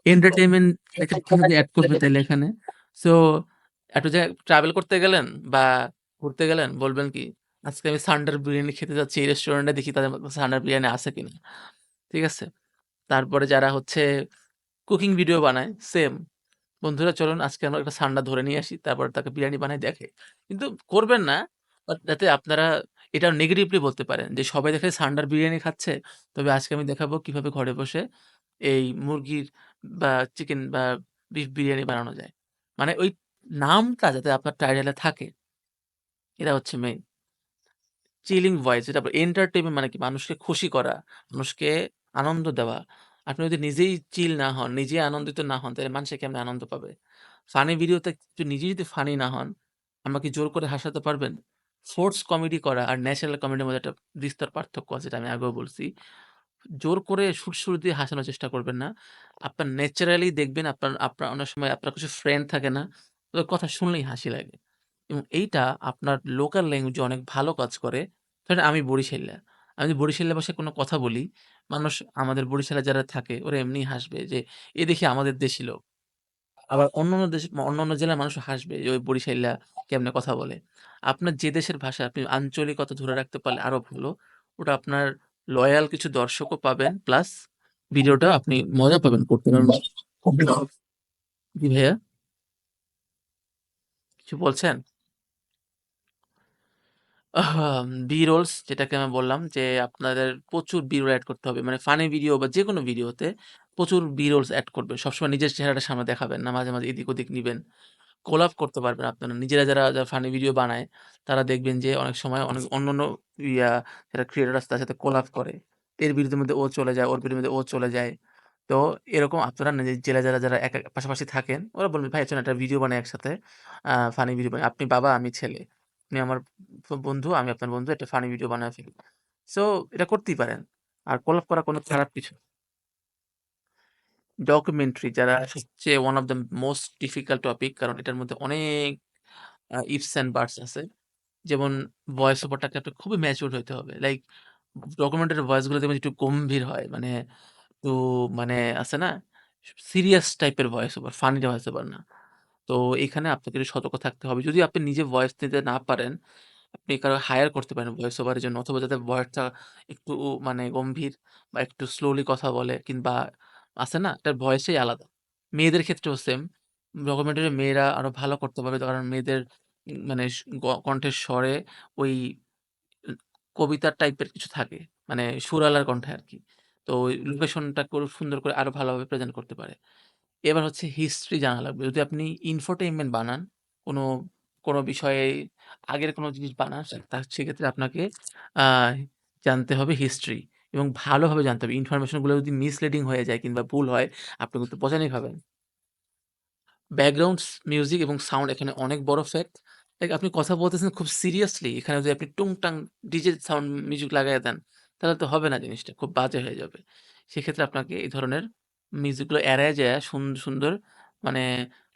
এন্টারটেইনমেন্ট এটাকে কিভাবে এড করবে তাইলে এখানে? সো একটু জায়গায় ট্রাভেল করতে গেলেন বা ঘুরতে গেলেন বলবেন কি, "আজকে আমি সান্ডার বিরিয়ানি খেতে যাচ্ছি এই রেস্টুরেন্টে দেখি তাদের সান্ডার বিরিয়ানি আছে কিনা।" ঠিক আছে? তারপরে যারা হচ্ছে কুকিং ভিডিও বানায় সেম। বন্ধুরা চলুন আজকে আমরা একটা সান্ডা ধরে নিয়ে আসি। তারপর তাকে বিরিয়ানি বানায় দেখে। কিন্তু করবেন না। যাতে আপনারা এটা নেগেটিভলি বলতে পারেন যে সবাই দেখে সান্ডার বিরিয়ানি খাচ্ছে। তবে আজকে আমি দেখাবো কিভাবে ঘরে বসে এই মুরগির বা চিকেন বা বিফ বিরিয়ানি বানানো যায়। মানে ওই নামটা যাতে আপনার টাইটেলে থাকে, এটা হচ্ছে মেইন। চিলিং ভয়েস যেটা এন্টারটেইনমেন্ট মানে কি মানুষকে খুশি করা, মানুষকে আনন্দ দেওয়া। আপনি যদি নিজেই চিল না হন, নিজেই আনন্দিত না হন, তাহলে মানুষে কেমনে আনন্দ পাবে? ফানি ভিডিওতে নিজেই যদি ফানি না হন, আমাকে জোর করে হাসাতে পারবেন? ফোর্স কমেডি করা আর ন্যাচারাল কমেডির মধ্যে একটা বিস্তর পার্থক্য আছে, যেটা আমি আগেও বলছি। জোর করে সুর দিয়ে হাসানোর চেষ্টা করবেন না। আপনার ন্যাচারালি দেখবেন আপনার আপনার অনেক সময় আপনার কিছু ফ্রেন্ড থাকে না? ওদের কথা শুনলেই হাসি লাগে। এবং এইটা আপনার লোকাল ল্যাঙ্গুয়েজে অনেক ভালো কাজ করে। ধরেন আমি বরিশাইল্যা। আমি যদি বরিশালের ভাষায় কোনো কথা বলি, মানুষ আমাদের বরিশালে যারা থাকে ওরা এমনিই হাসবে যে, "এ দেখি আমাদের দেশি লোক।" আবার অন্যান্য জেলার মানুষও হাসবে যে, "ওই বরিশাইল্যা কেমনে কথা বলে?" আপনার যে দেশের ভাষা আপনি আঞ্চলিকতা ধরে রাখতে পারলে আরো ভালো। ওটা আপনার লয়াল কিছু দর্শকও পাবেন প্লাস ভিডিওটা আপনি মজা পাবেন করতে। কারণ জি ভাইয়া, কিছু বলছেন? B-rolls যেটাকে আমি বললাম যে আপনাদের প্রচুর B-roll এড করতে হবে। মানে ফানি ভিডিও বা যেকোনো ভিডিওতে প্রচুর B-rolls এড করবেন। সবসময় নিজের চেহারাটা সামনে দেখাবেন না। মাঝে, মাঝে এদিক ওদিক নিবেন। কোলাব করতে পারবেন আপনারা। নিজেরা যারা ফানি ভিডিও বানায়, তারা দেখবেন যে অনেক সময় অনেক অন্যান্য ইয়া যারা ক্রিয়েটর আছে তার সাথে কোলাব করে। এর ভিডিওর মধ্যে ও চলে যায়, ওর ভিডিওর মধ্যে ও চলে যায়। তো এরকম আপনারা নিজের জেলা যারা পাশাপাশি থাকেন, ওরা বলবেন, "ভাই চলেন একটা ভিডিও বানাই একসাথে। ফানি ভিডিও বানাই। আপনি বাবা, আমি ছেলে। আপনি আমার বন্ধু, আমি আপনার বন্ধু। একটা ফানি ভিডিও বানায় ফেলি।" সো এটা করতেই পারেন। আর কোলাব করা কোনো খারাপ কিছু না। ডকুমেন্টারি যারা সবচেয়ে one of the most difficult topic, কারণ এটার মধ্যে অনেক ইফস অ্যান্ড বাটস আছে। যেমন ভয়েস ওভারটাকে আপনার খুবই ম্যাচিউরড হইতে হবে। লাইক ডকুমেন্টারি ভয়েস গুলো দেখবেন একটু গম্ভীর হয়। মানে একটু মানে আছে না? সিরিয়াস টাইপের voice over, funny voice over না। তো এখানে আপনাকে একটু সতর্ক থাকতে হবে। যদি আপনি নিজে ভয়েস দিতে না পারেন, আপনি কারো হায়ার করতে পারেন ভয়েস ওভারের জন্য, অথবা যাদের ভয়েসটা একটু মানে গম্ভীর বা একটু স্লোলি কথা বলে, কিংবা আছে না? এটার ভয়েসই আলাদা। মেয়েদের ক্ষেত্রেও সেম। ডকুমেন্টারি মেয়েরা আরো ভালো করতে পারবে। কারণ মেয়েদের মানে কণ্ঠের স্বরে ওই উ কবিতার টাইপের কিছু থাকে। মানে সুরালার কণ্ঠে আরকি। তো ওই লোকেশনটা সুন্দর করে আরো ভালোভাবে প্রেজেন্ট করতে পারে। এবার হচ্ছে হিস্ট্রি জানা লাগবে। যদি আপনি ইনফোটেইনমেন্ট বানান, কোনো, কোনো বিষয়ে আগের কোনো জিনিস বানান, সেক্ষেত্রে আপনাকে আ জানতে হবে হিস্ট্রি এবং ভালোভাবে জানতে হবে। ইনফরমেশন গুলো যদি মিসলিডিং হয়ে যায় কিংবা ভুল হয়, আপনি কিন্তু পচানি খাবেন। ব্যাকগ্রাউন্ডস মিউজিক এবং সাউন্ড এখানে অনেক বড় ফ্যাক্ট। লাইক আপনি কথা বলতেছেন খুব সিরিয়াসলি, এখানে যদি আপনি টুংটাং ডিজে সাউন্ড মিউজিক লাগাইয়া দেন, তাহলে তো হবে না জিনিসটা। খুব বাজে হয়ে যাবে। সেক্ষেত্রে আপনাকে এই ধরনের মিউজিকগুলো এড়ায় যায়া সুন্দর মানে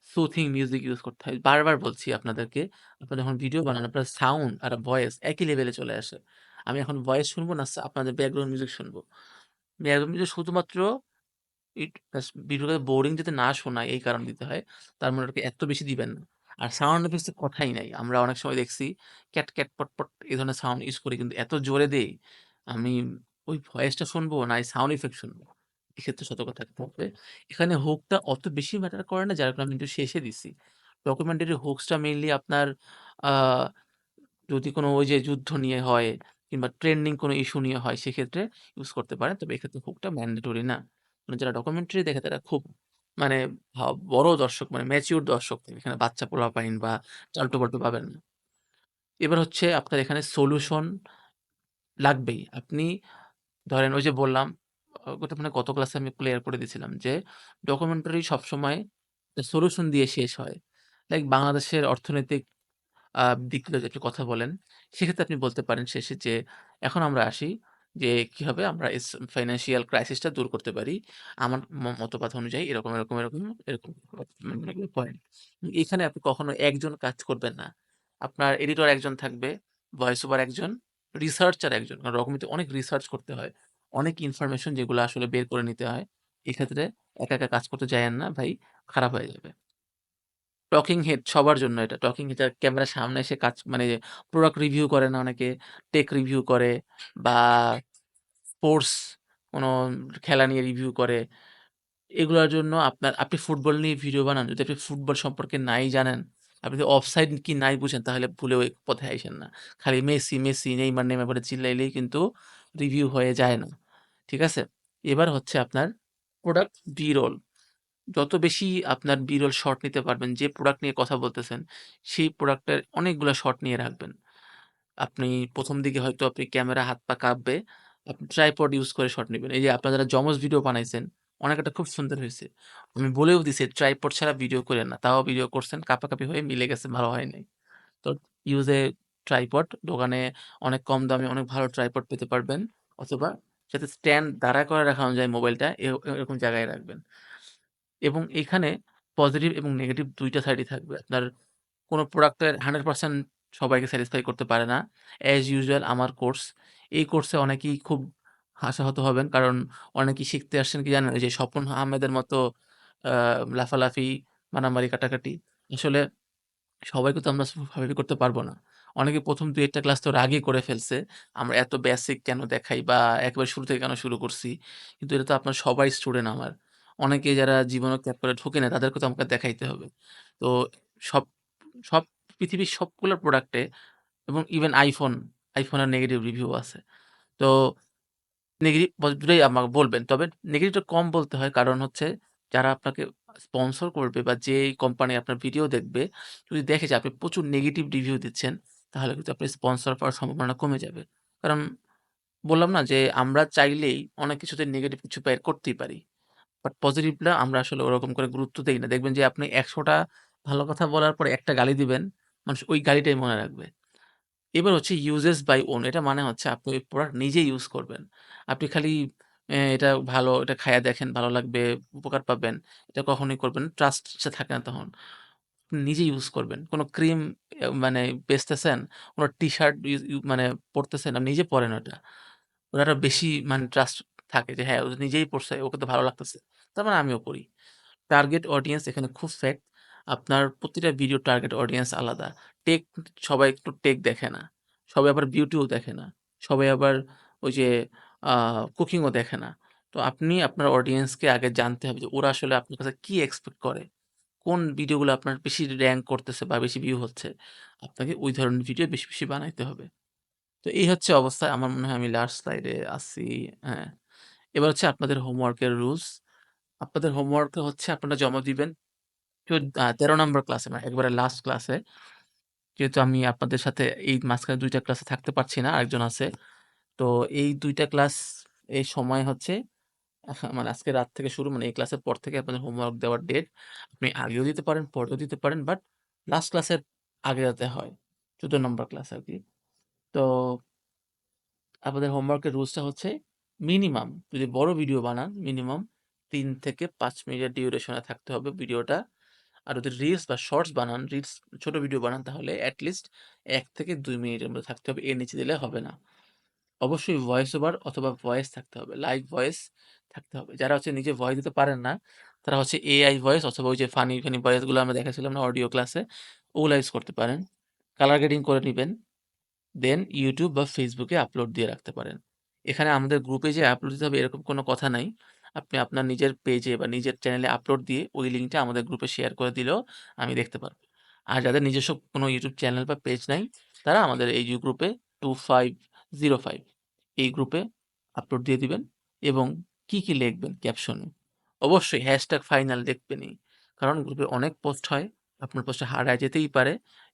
সুথিং মিউজিক ইউজ করতে হয়। বারবার বলছি আপনাদেরকে, আপনারা যখন ভিডিও বানান আপনার সাউন্ড আর ভয়েস একই লেভেলে চলে আসে। আমি এখন ভয়েস শুনবো না আপনাদের ব্যাকগ্রাউন্ড মিউজিক শুনবো। ব্যাকগ্রাউন্ড মিউজিক শুধুমাত্র ভিডিওটা বোরিং যাতে না শোনায় এই কারণ দিতে হয়। তার মানে ওটাকে এত বেশি দিবেন না। আর সাউন্ড ইফেক্টস এর কথাই নাই। আমরা অনেক সময় দেখছি ক্যাট, ক্যাট, পট, পট এই ধরনের সাউন্ড ইউজ করি কিন্তু এত জোরে দেই, আমি ওই ভয়েসটা শুনবো না এই সাউন্ড ইফেক্ট শুনবো। এক্ষেত্রে সতর্ক থাকতে হবে। এখানে হুকটা অত বেশি ম্যাটার করে না, যার কারণে আমি একটু শেষে দিছি। ডকুমেন্টারি হুকসটা মেইনলি আপনার আ যদি কোনো ওই যে যুদ্ধ নিয়ে হয় কিংবা ট্রেন্ডিং কোনো ইস্যু নিয়ে হয় সেক্ষেত্রে ইউজ করতে পারেন। তবে এক্ষেত্রে হুকটা ম্যান্ডেটরি না। মানে যারা ডকুমেন্টারি দেখে তারা খুব মানে বড় দর্শক মানে ম্যাচিউরড দর্শক। এখানে বাচ্চা পোলাপাইন বা চালটু-বাল্টু পাবেন না। এবার হচ্ছে আপনার এখানে সলিউশন লাগবেই। আপনি ধরেন ওই যে বললাম, ওটা মানে গত ক্লাসে আমি ক্লিয়ার করে দিয়েছিলাম যে ডকুমেন্টারি সবসময় সলিউশন দিয়ে শেষ হয়। লাইক বাংলাদেশের অর্থনৈতিক আ দিকগুলো যদি আপনি কথা বলেন, সেক্ষেত্রে আপনি বলতে পারেন শেষে যে, "এখন আমরা আসি যে কিভাবে আমরা ফাইন্যান্সিয়াল ক্রাইসিসটা দূর করতে পারি। আমার মতবাদ অনুযায়ী এরকম, এরকম, এরকম, এরকম" মানে এগুলো পয়েন্ট। এখানে আপনি কখনো একজন কাজ করবেন না। আপনার এডিটর একজন থাকবে, ভয়েস ওভার একজন, রিসার্চার একজন। কারণ ডকুমেন্টে অনেক রিসার্চ করতে হয়। অনেক ইনফরমেশন যেগুলো আসলে বের করে নিতে হয়। এক্ষেত্রে একা, একা কাজ করতে যায়েন না ভাই, খারাপ হয়ে যাবে। টকিং হেড সবার জন্য এটা। টকিং হেড যারা ক্যামেরার সামনে এসে কাজ মানে প্রোডাক্ট রিভিউ করে না অনেকে, টেক রিভিউ করে বা স্পোর্টস কোনো খেলা নিয়ে রিভিউ করে। এগুলার জন্য আপনি ফুটবল নিয়ে ভিডিও বানান। যদি আপনি ফুটবল সম্পর্কে নাই জানেন, আপনি যদি অফসাইড কি নাই বুঝেন তাহলে ভুলেও এই পথে আইসেন না। খালি মেসি, মেসি, নেইমার, নেইমার বলে চিল্লাইলেই কিন্তু রিভিউ হয়ে যায় না। ঠিক আছে? এবার হচ্ছে আপনার প্রোডাক্ট B-roll যত বেশি আপনার বিরল শট নিতে পারবেন, যে প্রোডাক্ট নিয়ে কথা বলতেছেন, সেই প্রোডাক্টের অনেকগুলা শট নিয়ে রাখবেন। আপনি ১ম দিকে হয়তো আপনি ক্যামেরা হাত পা কাঁপবে। আপনি ট্রাইপড ইউজ করে শট নিবেন। এই যে আপনারা যারা যমজ ভিডিও বানাইছেন, অনেকটা খুব সুন্দর হইছে। আমি বলেও দিছি ট্রাইপড ছাড়া ভিডিও কইরেন না। তাও ভিডিও করছেন, কাঁপাকাঁপি হয়ে মিলে গেছে, ভালো হয় নাই। তো ইউজ এ ট্রাইপড। দোকানে অনেক কম দামে অনেক ভালো ট্রাইপড পেতে পারবেন। অথবা যাতে স্ট্যান্ড দাঁড়া করে রাখানো যায় মোবাইলটা, এরকম জায়গায় রাখবেন। এবং এখানে পজিটিভ এবং নেগেটিভ ২ টা সাইডই থাকবে। আপনার কোন প্রোডাক্টের 100% সবাইকে স্যাটিসফাই করতে পারে না। অ্যাজ ইউজুয়াল আমার কোর্স। এই কোর্সে অনেকেই খুব আশাহত হবেন। কারণ অনেকেই শিখতে আসছেন কি জানেন? ওই যে স্বপন আহমেদের মতো আ লাফালাফি, মারামারি, কাটাকাটি। আসলে সবাইকে তো আমরা ভাবে করতে পারবো না। অনেকে ১ম ২-১ টা ক্লাস তো রাগই করে ফেলছে। আমরা এত বেসিক কেন দেখাই বা একেবারে শুরু থেকে কেন শুরু করছি। কিন্তু এটা তো আপনার সবাই স্টুডেন্ট আমার। অনেকে যারা জীবনে ক্যাপ করে ঢোকে না তাদেরকে তো আমাকে দেখাইতে হবে। তো সব সব পৃথিবীর সবগুলো প্রোডাক্টে এবং ইভেন iPhone এর নেগেটিভ রিভিউ আছে। তো নেগেটিভ পজিটিভটাই আমাকে বলবেন। তবে নেগেটিভটা কম বলতে হয়। কারণ হচ্ছে যারা আপনাকে স্পন্সর করবে বা যেই কোম্পানি আপনার ভিডিও দেখবে, যদি দেখে যে আপনি প্রচুর নেগেটিভ রিভিউ দিচ্ছেন, তাহলে কিন্তু আপনার স্পন্সর পাওয়ার সম্ভাবনা কমে যাবে। কারণ বললাম না যে আমরা চাইলেই অনেক কিছুতে নেগেটিভ কিছু বের করতেই পারি। বাট পজিটিভটা আমরা আসলে ওরকম করে গুরুত্ব দেই না। দেখবেন যে আপনি ১০০ টা ভালো কথা বলার পরে একটা গালি দিবেন, মানুষ ওই গালিটাই মনে রাখবে। এবার হচ্ছে uses by own এটা মানে হচ্ছে আপনি ওই প্রোডাক্ট নিজে ইউজ করবেন। আপনি খালি এটা ভালো, এটা খাইয়া দেখেন ভালো লাগবে, উপকার পাবেন। এটা কখনোই করবেন না। ট্রাস্ট টা থাকে না তখন। আপনি নিজে ইউজ করবেন। কোন ক্রিম মানে বেচতেছেন, কোন টি-শার্ট মানে পড়তেছেন, আপনি নিজে পড়েন ওটা। ওর আরো বেশি মানে ট্রাস্ট থাকে যে হ্যাঁ, ও নিজেই পড়ছে, ওকে তো ভালো লাগতেছে। তার মানে আমিও পড়ি। টার্গেট অডিয়েন্স এখানে খুব ফ্যাক্ট। আপনার প্রতিটা ভিডিও টার্গেট অডিয়েন্স আলাদা। টেক সবাই একটু টেক দেখে না। সবাই আবার বিউটিও দেখে না। সবাই আবার ওই যে আ কুকিংও দেখে না। তো আপনি আপনার অডিয়েন্সকে আগে জানতে হবে যে ওরা আসলে আপনার কাছে কি এক্সপেক্ট করে। কোন ভিডিওগুলো আপনার বেশি র‍্যাংক করতেছে বা বেশি ভিউ হচ্ছে। আপনাকে ওই ধরনের ভিডিও বেশি, বেশি বানাইতে হবে। তো এই হচ্ছে অবস্থা। আমার মনে হয় আমি লাস্ট স্লাইডে আছি। হ্যাঁ। এবার হচ্ছে আপনাদের হোমওয়ার্কের রুলস। আপনাদের হোমওয়ার্কটা হচ্ছে আপনারা জমা দিবেন ১৩ নাম্বার ক্লাসে মানে একবারে লাস্ট ক্লাসে। যেহেতু আমি আপনাদের সাথে এই মাঝখানে ২ টা ক্লাসে থাকতে পারছি না, আরেকজন আছে। তো এই ২ টা ক্লাস এই সময় হচ্ছে মানে আজকে রাত থেকে শুরু মানে এই ক্লাসের পর থেকে আপনাদের হোমওয়ার্ক দেওয়ার ডেট। আপনি আগেও দিতে পারেন, পরেও দিতে পারেন। বাট লাস্ট ক্লাসের আগে যাতে হয়। ১৪ নম্বর ক্লাস আরকি। তো আপনাদের হোমওয়ার্কের রুলসটা হচ্ছে মিনিমাম যদি বড় ভিডিও বানান মিনিমাম ৩ থেকে ৫ মিনিটের ডিউরেশন এ থাকতে হবে ভিডিওটা। আর যদি রিলস বা শর্টস বানান, রিলস ছোট ভিডিও বানান তাহলে এট লিস্ট ১ থেকে ২ মিনিটের মধ্যে থাকতে হবে। এর নিচে দিলে হবে না। অবশ্যই ভয়েস ওভার অথবা ভয়েস থাকতে হবে। লাইভ ভয়েস থাকতে হবে। যারা হচ্ছে নিজে ভয়েস দিতে পারেন না, তারা হচ্ছে এআই ভয়েস অথবা ওই যে ফানি, ফানি ভয়েস গুলো আমরা দেখাচ্ছিলাম না অডিও ক্লাসে, ওগুলা ইউজ করতে পারেন। কালার গ্রেডিং করে নিবেন। দেন YouTube বা Facebook এ আপলোড দিয়ে রাখতে পারেন। এখানে আমাদের গ্রুপে যে আপলোড দিতে হবে এরকম কোনো কথা নাই। আপনি আপনার নিজের পেজে বা নিজের চ্যানেলে আপলোড দিয়ে ওই লিঙ্কটা আমাদের গ্রুপে শেয়ার করে দিলেও আমি দেখতে পারব। আর যাদের নিজস্ব কোনো YouTube চ্যানেল বা পেজ নাই, তারা আমাদের এই যে গ্রুপে 2505 এই গ্রুপে আপলোড দিয়ে দিবেন এবং কি লিখবেন ক্যাপশনে? অবশ্যই হ্যাশট্যাগ ফাইনাল লিখবেনই। কারণ গ্রুপে অনেক পোস্ট হয়। আপনার প্রশ্ন হারায় যেতেই পারে।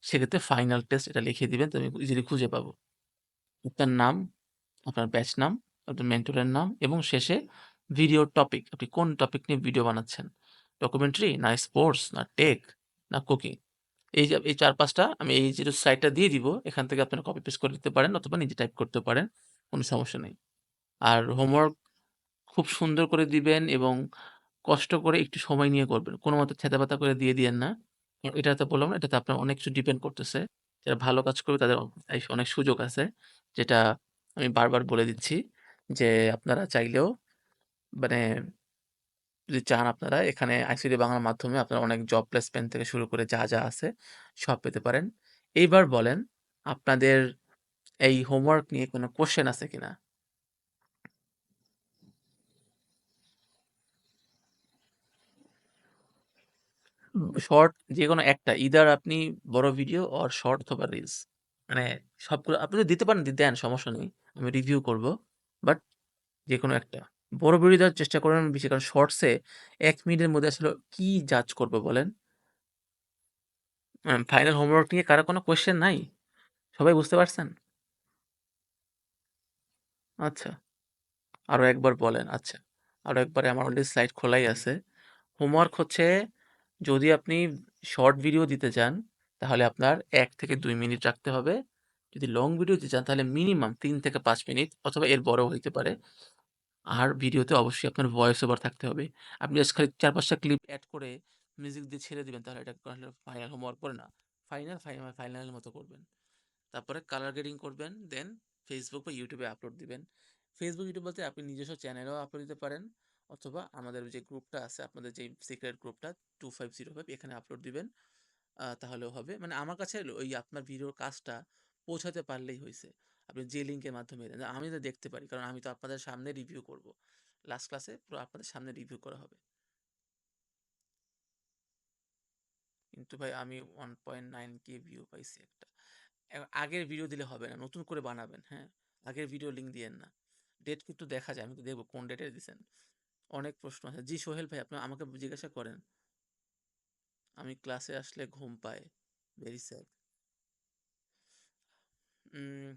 সেক্ষেত্রে ফাইনাল টেস্ট এটা লিখে দিবেন, তো আমি ইজিলি খুঁজে পাবো। আপনার নাম, আপনার ব্যাচ নাম, আপনার মেন্টরের নাম এবং শেষে ভিডিও টপিক। আপনি কোন টপিক নিয়ে ভিডিও বানাচ্ছেন? ডকুমেন্টারি, না স্পোর্টস, না টেক, না কুকিং? এই যে এই ৪-৫ টা আমি এই যে সাইটটা দিয়ে দিব, এখান থেকে আপনারা কপি পেস্ট করে দিতে পারেন অথবা নিজে টাইপ করতে পারেন। কোনো সমস্যা নেই। আর হোমওয়ার্ক খুব সুন্দর করে দিবেন এবং কষ্ট করে একটু সময় নিয়ে করবেন। কোনোমতে ছ্যাঁদাপাতা করে দিয়ে দিয়েন না। এটাতে বললাম না, এটাতে আপনার অনেক কিছু ডিপেন্ড করতেছে। যারা ভালো কাজ করবে তাদের লাইফে অনেক সুযোগ আছে। যেটা আমি বারবার বলে দিচ্ছি যে আপনারা চাইলেও মানে যদি চান আপনারা এখানে আইসিটি বাংলার মাধ্যমে আপনারা অনেক জব প্লেসমেন্ট থেকে শুরু করে যা আছে সব পেতে পারেন। এইবার বলেন আপনাদের এই হোমওয়ার্ক নিয়ে কোনো কোয়েশ্চেন আছে কিনা? শর্ট যেকোনো একটা ইদার আপনি বড় ভিডিও অর শর্ট অথবা রিলস। মানে সবগুলো আপনি যদি দিতে পারেন দেন, সমস্যা নেই। আমি রিভিউ করব। বাট যেকোনো একটা। বড় ভিডিও দেওয়ার চেষ্টা করবেন বেশি, কারণ শর্টসে ১ মিনিটের মধ্যে আসলে কি জাজ করব বলেন? ফাইনাল হোমওয়ার্ক নিয়ে কারো কোনো কোয়েশ্চেন নাই? সবাই বুঝতে পারছেন? আচ্ছা। আরো একবার বলেন। আচ্ছা। আরো একবারে আমার অলরেডি স্লাইড খোলাই আছে। হোমওয়ার্ক হচ্ছে যদি আপনি শর্ট ভিডিও দিতে চান তাহলে আপনার ১ থেকে ২ মিনিট রাখতে হবে। যদি লং ভিডিও দিতে চান তাহলে মিনিমাম ৩ থেকে ৫ মিনিট অথবা এর বড়ও হইতে পারে। আর ভিডিওতে অবশ্যই আপনার ভয়েস ওভার থাকতে হবে। আপনি জাস্ট খালি ৪-৫ টা ক্লিপ এড করে মিউজিক দিয়ে ছেড়ে দিবেন তাহলে এটা আসলে ফাইনাল হোমওয়ার্ক পড়ে না। ফাইনালের মতো করবেন। তারপরে কালার গ্রেডিং করবেন, দেন ফেসবুক বা ইউটিউবে আপলোড দিবেন। ফেসবুক, ইউটিউব বলতে আপনি নিজস্ব চ্যানেলেও আপলোড দিতে পারেন অথবা আমাদের যে গ্রুপটা আছে, আপনাদের যে সিক্রেট গ্রুপটা 2505 এখানে আপলোড দিবেন। তাহলেও হবে। মানে আমার কাছে ওই আপনার ভিডিওর কাজটা পৌঁছাতে পারলেই হইছে। আপনি যে লিঙ্কের মাধ্যমে দেন, আমি তো দেখতে পারি কারণ আমি তো আপনাদের সামনে রিভিউ করব। লাস্ট ক্লাসে পুরো আপনাদের সামনে রিভিউ করা হবে। কিন্তু ভাই আমি 1.9K ভিউ পাইছি একটা। আগের ভিডিও দিলে হবে না, নতুন করে বানাবেন, হ্যাঁ? আগের ভিডিও লিঙ্ক দিয়েন না। ডেট কিন্তু দেখা যায়, আমি তো দেখবো কোন ডেটে দিছেন। অনেক প্রশ্ন আছে। জি সোহেল ভাই, আপনি আমাকে জিজ্ঞাসা করেন। আমি ক্লাসে আসলে ঘুম পায়, ভেরি স্যাড। উম,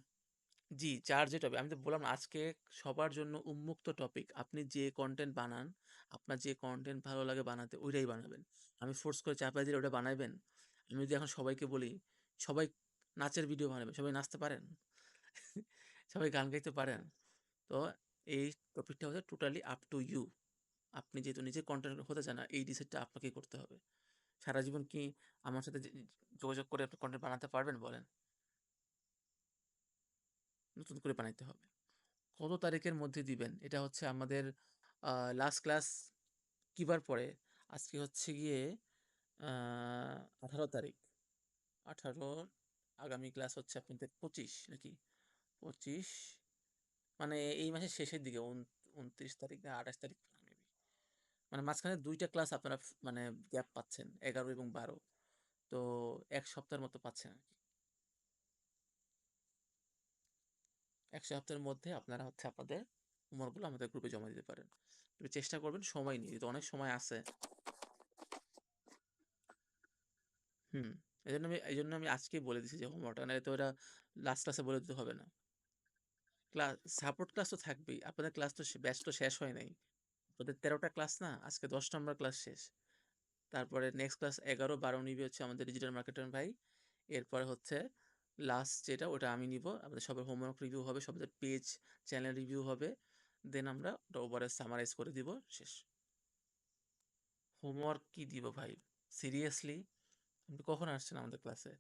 জি, যার যে টপিক আমি তো বললাম না, আজকে সবার জন্য উন্মুক্ত টপিক। আপনি যে কন্টেন্ট বানান, আপনার যে কন্টেন্ট ভালো লাগে বানাতে ওইটাই বানাবেন। আমি ফোর্স করে চাপাই দিলে ওটা বানাইবেন? আমি যদি এখন সবাইকে বলি সবাই নাচের ভিডিও বানাবেন, সবাই নাচতে পারেন? সবাই গান গাইতে পারেন? তো এই টপিকটা হচ্ছে টোটালি আপ টু ইউ। আপনি যেহেতু নিজে কন্টেন্ট হতে চান না, এই ডিসাইডটা আপনাকেই করতে হবে। সারা জীবন কি আমার সাথে যোগাযোগ করে আপনি কন্টেন্ট বানাতে পারবেন বলেন? নতুন করে বানাইতে হবে। কত তারিখের মধ্যে দিবেন এটা হচ্ছে আমাদের লাস্ট ক্লাস কিবার পরে? আজকে হচ্ছে গিয়ে 18 তারিখ। 18, আগামী ক্লাস হচ্ছে আপনাদের 25 নাকি? 25 মানে এই মাসের শেষের দিকে 29 তারিখ না 28 তারিখ মেবি। মানে মাঝখানে 2টা ক্লাস আপনারা মানে গ্যাপ পাচ্ছেন, 11 এবং 12। তো 1 সপ্তাহের মতো পাচ্ছেন আর কি। 1 সপ্তাহের মধ্যে আপনারা হচ্ছে আপনাদের হোমওয়ার্কগুলো আমাদের গ্রুপে জমা দিতে পারেন। তবে চেষ্টা করবেন সময় নিয়ে, যেহেতু অনেক সময় আছে। হুম, এই জন্য আমি আজকেই বলে দিছি যে হোমওয়ার্কটা, নাহলে তো ওটা লাস্ট ক্লাসে বলে দিতে হবে না। ক্লাস সাপোর্ট ক্লাস তো থাকবেই। আপনাদের ক্লাস তো ব্যাচ তো শেষ হয় নাই। ওদের 13টা ক্লাস না, আজকে 10 নম্বর ক্লাস শেষ। তারপরে নেক্সট ক্লাস 11-12 নিবে হচ্ছে আমাদের ডিজিটাল মার্কেটার ভাই। এরপরে হচ্ছে লাস্ট যেটা ওটা আমি নিব। আমাদের সবার হোমওয়ার্ক রিভিউ হবে, সবাদের পেজ চ্যানেল রিভিউ হবে। দেন আমরা ওটা ওভারঅল সামারাইজ করে দিব, শেষ। হোমওয়ার্ক কি দিব ভাই? সিরিয়াসলি? আপনি কখন আসছেন আমাদের ক্লাসে?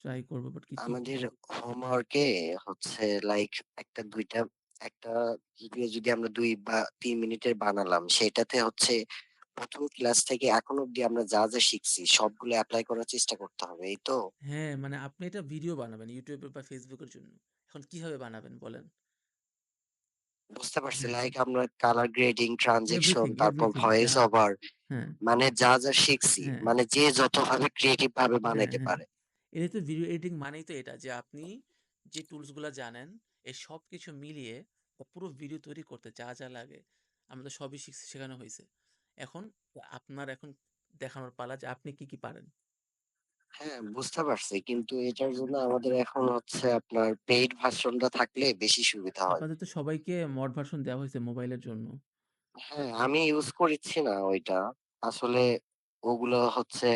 ট্রাই করবো বাট কিছুই আমাদের হবে না। হোমওয়ার্কে হচ্ছে লাইক একটা দুইটা একটা ভিডিও যদি আমরা 2 বা 3 মিনিটের বানালাম সেটাতে হচ্ছে প্রথম ক্লাস থেকে এখন অব্দি আমরা যা যা শিখছি সবগুলো অ্যাপ্লাই করার চেষ্টা করতে হবে, এই তো? হ্যাঁ, মানে আপনি এটা ভিডিও বানাবেন ইউটিউবে বা ফেসবুকের জন্য। এখন কিভাবে বানাবেন বলেন? বুঝতে পারছি, হ্যাঁ, লাইক আমরা কালার গ্রেডিং, ট্রানজেকশন, এভরিথিং, তারপর এভরিথিং। ভয়েস যা ওভার, হ্যাঁ, মানে যা যা শিখছি হ্যাঁ, মানে যে যতভাবে ক্রিয়েটিভ ভাবে হ্যাঁ, বানাইতে হ্যাঁ। পারে। এটাই তো ভিডিও এডিটিং মানেই তো এটা যে আপনি যে টুলসগুলা জানেন এই সব কিছু মিলিয়ে পুরো ভিডিও তৈরি করতে যা লাগে আমাদের সবই শেখানো হয়েছে। এখন আপনার এখন দেখানোর পালা যে আপনি কি পারেন। হ্যাঁ, বুঝতে পারছি। কিন্তু এটার জন্য আমাদের এখন হচ্ছে আপনার পেইড ভার্সনটা থাকলে বেশি সুবিধা হয়। আপনাদের তো সবাইকে মড ভার্সন দেওয়া হয়েছে মোবাইলের জন্য। হ্যাঁ, আমি ইউজ করেছি না ওইটা। আসলে ওগুলো হচ্ছে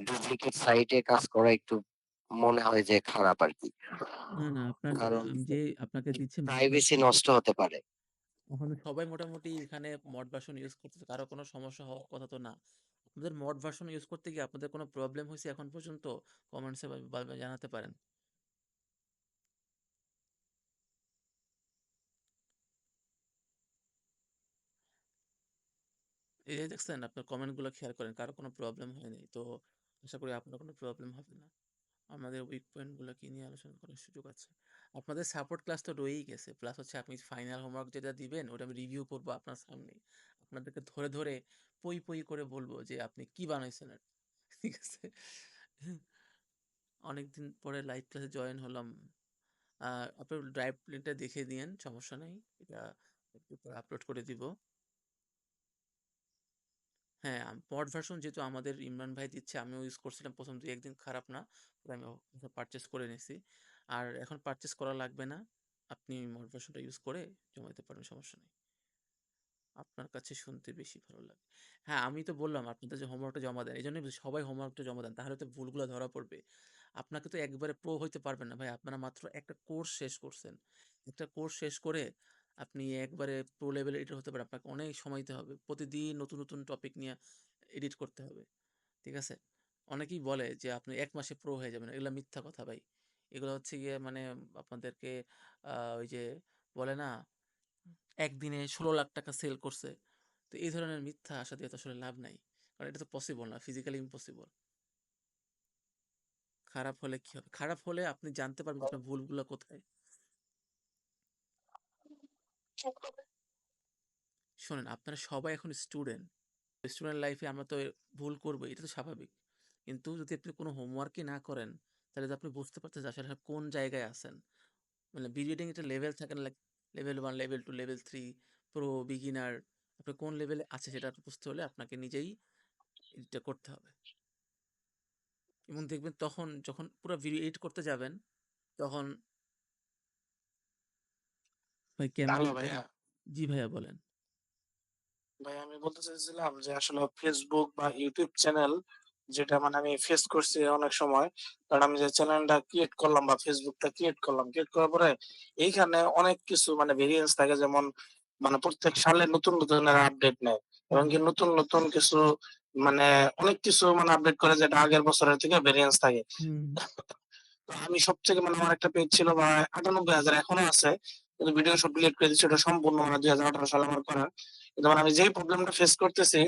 ডুপ্লিকেট সাইটে কাজ করা একটু মনে হয় যে খারাপ আরকি। না, না আপনার কারণ আমি যে আপনাকে দিচ্ছি মড প্রাইভেসি ভার্সন, নষ্ট হতে পারে। ওখানে সবাই মোটামুটি এখানে মড ভার্সন ইউজ করতেছে। কারো কোনো সমস্যা হওয়ার কথা তো না। আপনাদের মড ভার্সন ইউজ করতে গিয়ে আপনাদের কোনো প্রবলেম হইছে এখন পর্যন্ত? কমেন্টসে জানাতে পারেন। এই যে দেখছেন আপনার কমেন্টগুলো খেয়াল করেন, কারো কোনো প্রবলেম হয়নি। তো আশা করি আপনার কোনো প্রবলেম হবে না। আমাদের উইক পয়েন্ট গুলো কি নিয়ে আলোচনা করার সুযোগ আছে। আপনাদের সাপোর্ট ক্লাস তো রয়েই গেছে, প্লাস হচ্ছে আপনি ফাইনাল হোমওয়ার্ক যেটা দিবেন ওটা আমি রিভিউ করবো আপনার সামনে, আপনাদেরকে ধরে ধরে পই পই করে বলবো যে আপনি কি বানাইছেন আর কি। ঠিক আছে। অনেকদিন পরে লাইভ ক্লাসে জয়েন হলাম। আপনার ড্রাইভ প্লেনটা দেখে দিয়েন, সমস্যা নেই। এটা একটু পরে আপলোড করে দিব। হ্যাঁ, মড ভার্সন যেহেতু আমাদের ইমরান ভাই দিচ্ছে, আমিও ইউজ করছিলাম প্রথম ২-১ দিন, খারাপ না। পরে আমি পারচেজ করে নিছি। আর এখন পারচেজ করা লাগবে না। আপনি মড ভার্সনটা ইউজ করে জমা দিতে পারেন, সমস্যা নেই। আপনার কাছে শুনতে বেশি ভালো লাগে। হ্যাঁ, আমি তো বললাম আপনাদের যে হোমওয়ার্কটা জমা দেন। এজন্যই বলছি সবাই হোমওয়ার্কটা জমা দেন। তাহলে তো ভুলগুলো ধরা পড়বে। আপনাকে তো একবারে প্রো হইতে পারবেন না ভাই। আপনারা মাত্র একটা কোর্স শেষ করছেন। একটা কোর্স শেষ করে আপনি একবারে প্রো লেভেল এডিটর হতে পারেন। আপনাকে অনেক সময় দিতে হবে। প্রতিদিন নতুন, নতুন টপিক নিয়ে এডিট করতে হবে। ঠিক আছে? অনেকেই বলে যে আপনি ১ মাসে প্রো হয়ে যাবেন। এগুলা মিথ্যা কথা ভাই। এগুলো হচ্ছে গিয়ে মানে আপনাদেরকে ওই যে বলে না, একদিনে ১৬ লাখ টাকা সেল করছে। তো এই ধরনের মিথ্যা আশা দিয়ে তো আসলে লাভ নাই। কারণ এটা তো পসিবল না, ফিজিক্যালি ইম্পসিবল। খারাপ হলে কি হবে? খারাপ হলে আপনি জানতে পারবেন যে আপনার ভুলগুলো কোথায়। শোনেন, আপনারা সবাই এখন স্টুডেন্ট। স্টুডেন্ট লাইফে আমরা তো ভুল করবো, এটা তো স্বাভাবিক। কিন্তু যদি আপনি কোনো হোমওয়ার্কই না করেন, তাহলে তো আপনি বুঝতে পারতেন যে আসলে কোন জায়গায় আছেন। মানে ভিডিও এডিটিং একটা লেভেল থাকে না, like level 1, level 2, level 3, pro, beginner. আপনি কোন লেভেলে আছে সেটা বুঝতে হলে আপনাকে নিজেই এডিটটা করতে হবে। এবং দেখবেন তখন যখন পুরো ভিডিও এডিট করতে যাবেন, তখন ভাই ক্যামেরা, হ্যালো ভাইয়া। জি ভাইয়া বলেন। ভাই আমি বলতে চাইছিলাম যে আসলে ফেসবুক বা ইউটিউব চ্যানেল যেটা মানে আমি ফেস করছি অনেক সময়। কারণ আমি যে চ্যানেলটা ক্রিয়েট করলাম বা ফেসবুকটা ক্রিয়েট করার পরে এইখানে অনেক কিছু মানে ভেরিয়েন্স থাকে, যেমন মানে প্রত্যেক সালে নতুন নতুন আপডেট নেয় এবং হুম, কি নতুন নতুন কিছু মানে অনেক কিছু মানে আপডেট করে যেটা আগের বছরের থেকে ভেরিয়েন্স থাকে। হুম, তো আমি সবথেকে মানে আমার একটা পেজ ছিল বা ৯৮,০০০ এখনো আছে। কিন্তু ভিডিও সব ডিলিট করে দিচ্ছি। ওটা সম্পূর্ণ মানে ২০১৮ সালে আমার করা। কিন্তু মানে আমি যেই প্রবলেমটা ফেস করতেছি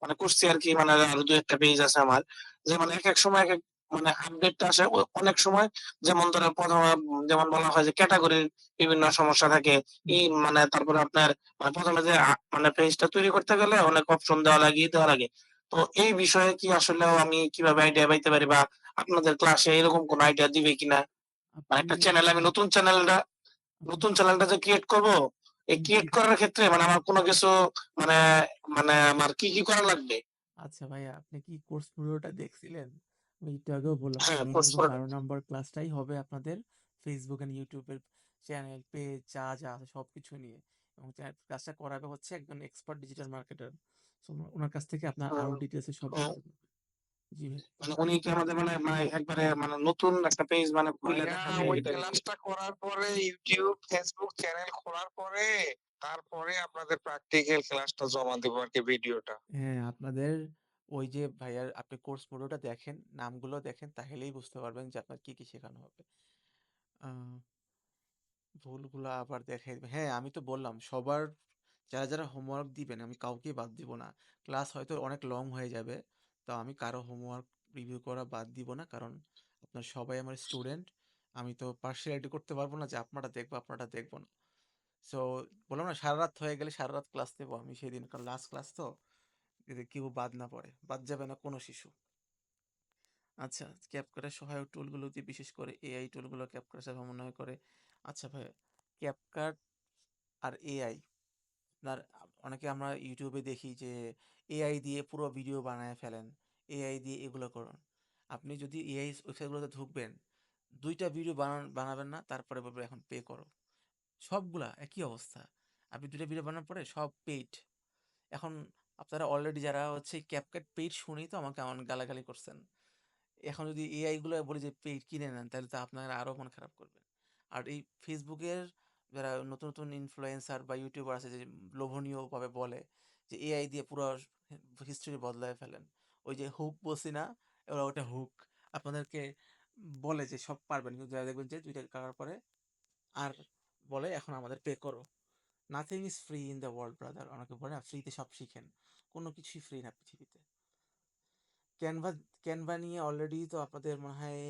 মানে করছি আরকি, মানে আরো ২-১ টা পেজ আছে আমার। যে মানে একেক সময় একেক মানে আপডেটটা আসে অনেক সময়, যেমন ধরেন ১ম এ যেমন বলা হয় যে ক্যাটেগরির বিভিন্ন সমস্যা থাকে। হুম। মানে তারপরে আপনার মানে ১ম এ যে মানে পেজটা তৈরি করতে গেলে অনেক অপশন দেওয়া লাগে, দেওয়া লাগে। তো এই বিষয়ে কি আসলেও আমি কিভাবে আইডিয়া পাইতে পারি বা আপনাদের ক্লাসে এরকম কোন আইডিয়া দিবে কিনা? মানে আপনি একটা চ্যানেল আমি আপনি নতুন চ্যানেলটা যে ক্রিয়েট করব, এই জি, ক্রিয়েট করার ক্ষেত্রে মানে আমার কোনো কিছু মানে মানে আমার কি করা লাগবে? আচ্ছা ভাইয়া, আপনি কি কোর্স পুরোটা দেখছিলেন? আমি একটু আগেও বললাম হ্যাঁ, ১৩ কোর্স এবং পুরো ১২ নম্বর ক্লাসটাই হবে আপনাদের ফেসবুক এন্ড ইউটিউবের চ্যানেল, পেজ যা যা আছে সবকিছু নিয়ে। এবং ক্লাসটা করাবে হচ্ছে একজন এক্সপার্ট ডিজিটাল মার্কেটার। সো ওনার কাছ থেকে আপনার ও আরো ডিটেলসে সব ও জানতে পারবেন। জি ভাই। মানে উনি কি আমাদের মানে মানে একবারে মানে নতুন একটা পেজ মানে খুললে ভাইয়া দেখাবে ওই এইটাই? ক্লাসটা করার পরে ইউটিউব ফেসবুক চ্যানেল খোলার পরে তারপরে আপনাদের প্র্যাকটিক্যাল ক্লাসটা জমা দেবো আর কি, ভিডিওটা। হ্যাঁ, আপনাদের ওই যে ভাইয়ার আপনি কোর্স পুরোটা দেখেন, নামগুলো দেখেন, তাহলেই বুঝতে পারবেন যে আপনার কি কি শেখানো হবে। আহ ভুলগুলো আবার দেখাই দিবে। হ্যাঁ, আমি তো বললাম সবার, যারা যারা হোমওয়ার্ক দিবেন আমি কাউকেই বাদ দিব না। ক্লাস হয়তো অনেক লং হয়ে যাবে, তো আমি কারো হোমওয়ার্ক রিভিউ করা বাদ দিব না, কারণ আপনার সবাই আমার স্টুডেন্ট। আমি তো পার্সিয়ালিটি করতে পারবো না যে আপনারা দেখবো আপনারা দেখবো না। সো বললাম না, সারা রাত হয়ে গেলে সারা রাত ক্লাস নেবো আমি সেদিন, কারণ লাস্ট ক্লাস তো, যদি কেউ বাদ না পড়ে, বাদ যাবে না কোনো শিশু। আচ্ছা, ক্যাপকাটের সহায়ক টুলগুলো দিয়ে বিশেষ করে এআই টুলগুলো ক্যাপকাটের সাথে সমন্বয় করে। আচ্ছা ভাই, ক্যাপকাট আর এআই আপনার অনেকে আমরা ইউটিউবে দেখি যে এআই দিয়ে পুরো ভিডিও বানায় ফেলেন, এআই দিয়ে এগুলো করুন। আপনি যদি এআই ওয়েবসাইটগুলোতে ঢুকবেন, 2টা ভিডিও বানাবেন না, তারপরে বলবে এখন পে করো। সবগুলা একই অবস্থা। আপনি 2টা ভিডিও বানানোর পরে সব পেইড। এখন আপনারা অলরেডি যারা হচ্ছে ক্যাপকাট পেইড শুনেই তো আমাকে এমন গালাগালি করছেন। এখন যদি এআই গুলো বলি যে পেইড কিনে নেন, তাহলে তো আপনারা আরো মন খারাপ করবেন। আর এই ফেসবুকের যারা নতুন নতুন ইনফ্লুয়েন্সার বা ইউটিউবার আছে যে লোভনীয় ভাবে বলে যে এআই দিয়ে পুরো হিস্ট্রি বদলায় ফেলেন, ওই যে হুক বলছি না, ওরা ওটা হুক আপনাদেরকে বলে যে সব পারবেন, কিন্তু যারা দেখবেন যে 2টা করার পরে আর বলে এখন আমাদের পে করো। Nothing is free in the world brother. অনেকে বলে না ফ্রিতে সব শিখেন, কোনো কিছুই ফ্রি না পৃথিবীতে। ক্যানভা ক্যানভা নিয়ে অলরেডি তো আপনাদের মনে হয়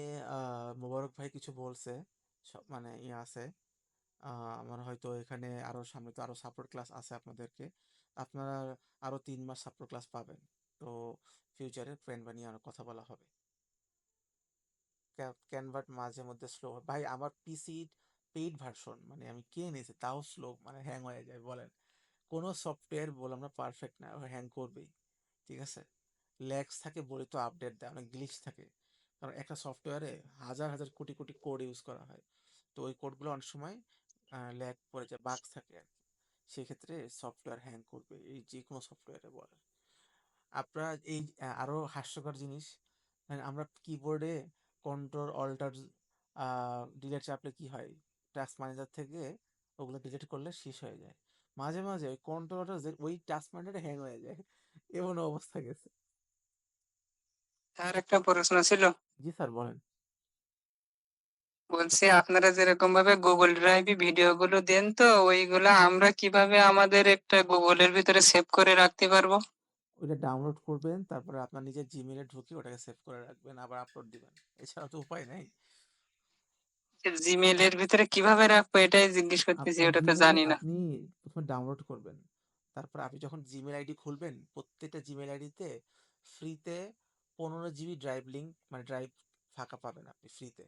মোবারক ভাই কিছু বলছে, সব মানে ইয়ে আছে। আমার হয়তো এখানে আরো সামনে তো আরো সাপোর্ট ক্লাস আছে আপনাদেরকে, আপনারা আরো 3 মাস সাপোর্ট ক্লাস পাবেন। তো ফিউচারে ক্যানভা নিয়ে আরো কথা বলা হবে। ক্যানভাট মাঝে মধ্যে স্লো ভাই, আমার পিসি পেইড ভার্সন, মানে আমি কিনে নিয়েছি তাও স্লো, মানে হ্যাং হয়ে যায়। বলেন কোনো সফটওয়্যার বললাম না পারফেক্ট না, হ্যাং করবেই, ঠিক আছে। ল্যাগস থাকে বলে তো আপডেট দেয়, অনেক গ্লিচ থাকে, কারণ একটা সফটওয়্যারে হাজার হাজার কোটি কোটি কোড ইউজ করা হয়। তো ওই কোডগুলো অনেক সময় ল্যাগ পড়ে যায়, বাগস থাকে আর কি। সেক্ষেত্রে সফটওয়্যার হ্যাং করবে, এই যে কোনো সফটওয়্যারে বলে। আপনারা এই আরো হাস্যকর জিনিস, মানে আমরা কিবোর্ডে কন্ট্রোল অল্টার ডিলিট চাপলে কি হয়, টাস্ক ম্যানেজার থেকে ওগুলো ডিলিট করলে শেষ হয়ে যায়। মাঝে মাঝে ওই কন্ট্রোল অল্টার ওই টাস্ক ম্যানেজারে হ্যাং হয়ে যায়, এমন অবস্থা গেছে। আর একটা প্রশ্ন ছিল, জি স্যার বলেন। বলছি আপনারা যেরকম ভাবে গুগল ড্রাইভে ভিডিও গুলো দেন, তো ওইগুলা আমরা কিভাবে আমাদের একটা গুগলের ভিতরে সেভ করে রাখতে পারবো? ওইটা ডাউনলোড করবেন, তারপরে আপনার নিজের জিমেলে ঢুকে ওটাকে সেভ করে রাখবেন, আবার আপলোড দিবেন, এছাড়া তো উপায় নেই। জিমেল এর ভিতরে কিভাবে রাখবো এটাই জিজ্ঞেস করতেছি, আপনার ওটা তো জিমেলে জানি না। আপনি প্রথমে ডাউনলোড করবেন, তারপর আপনি যখন জিমেল আইডি খুলবেন, প্রত্যেকটা জিমেল আইডিতে ফ্রিতে 15 জিবি ড্রাইভ লিঙ্ক, মানে ড্রাইভ ফাঁকা পাবেন আপনি ফ্রিতে।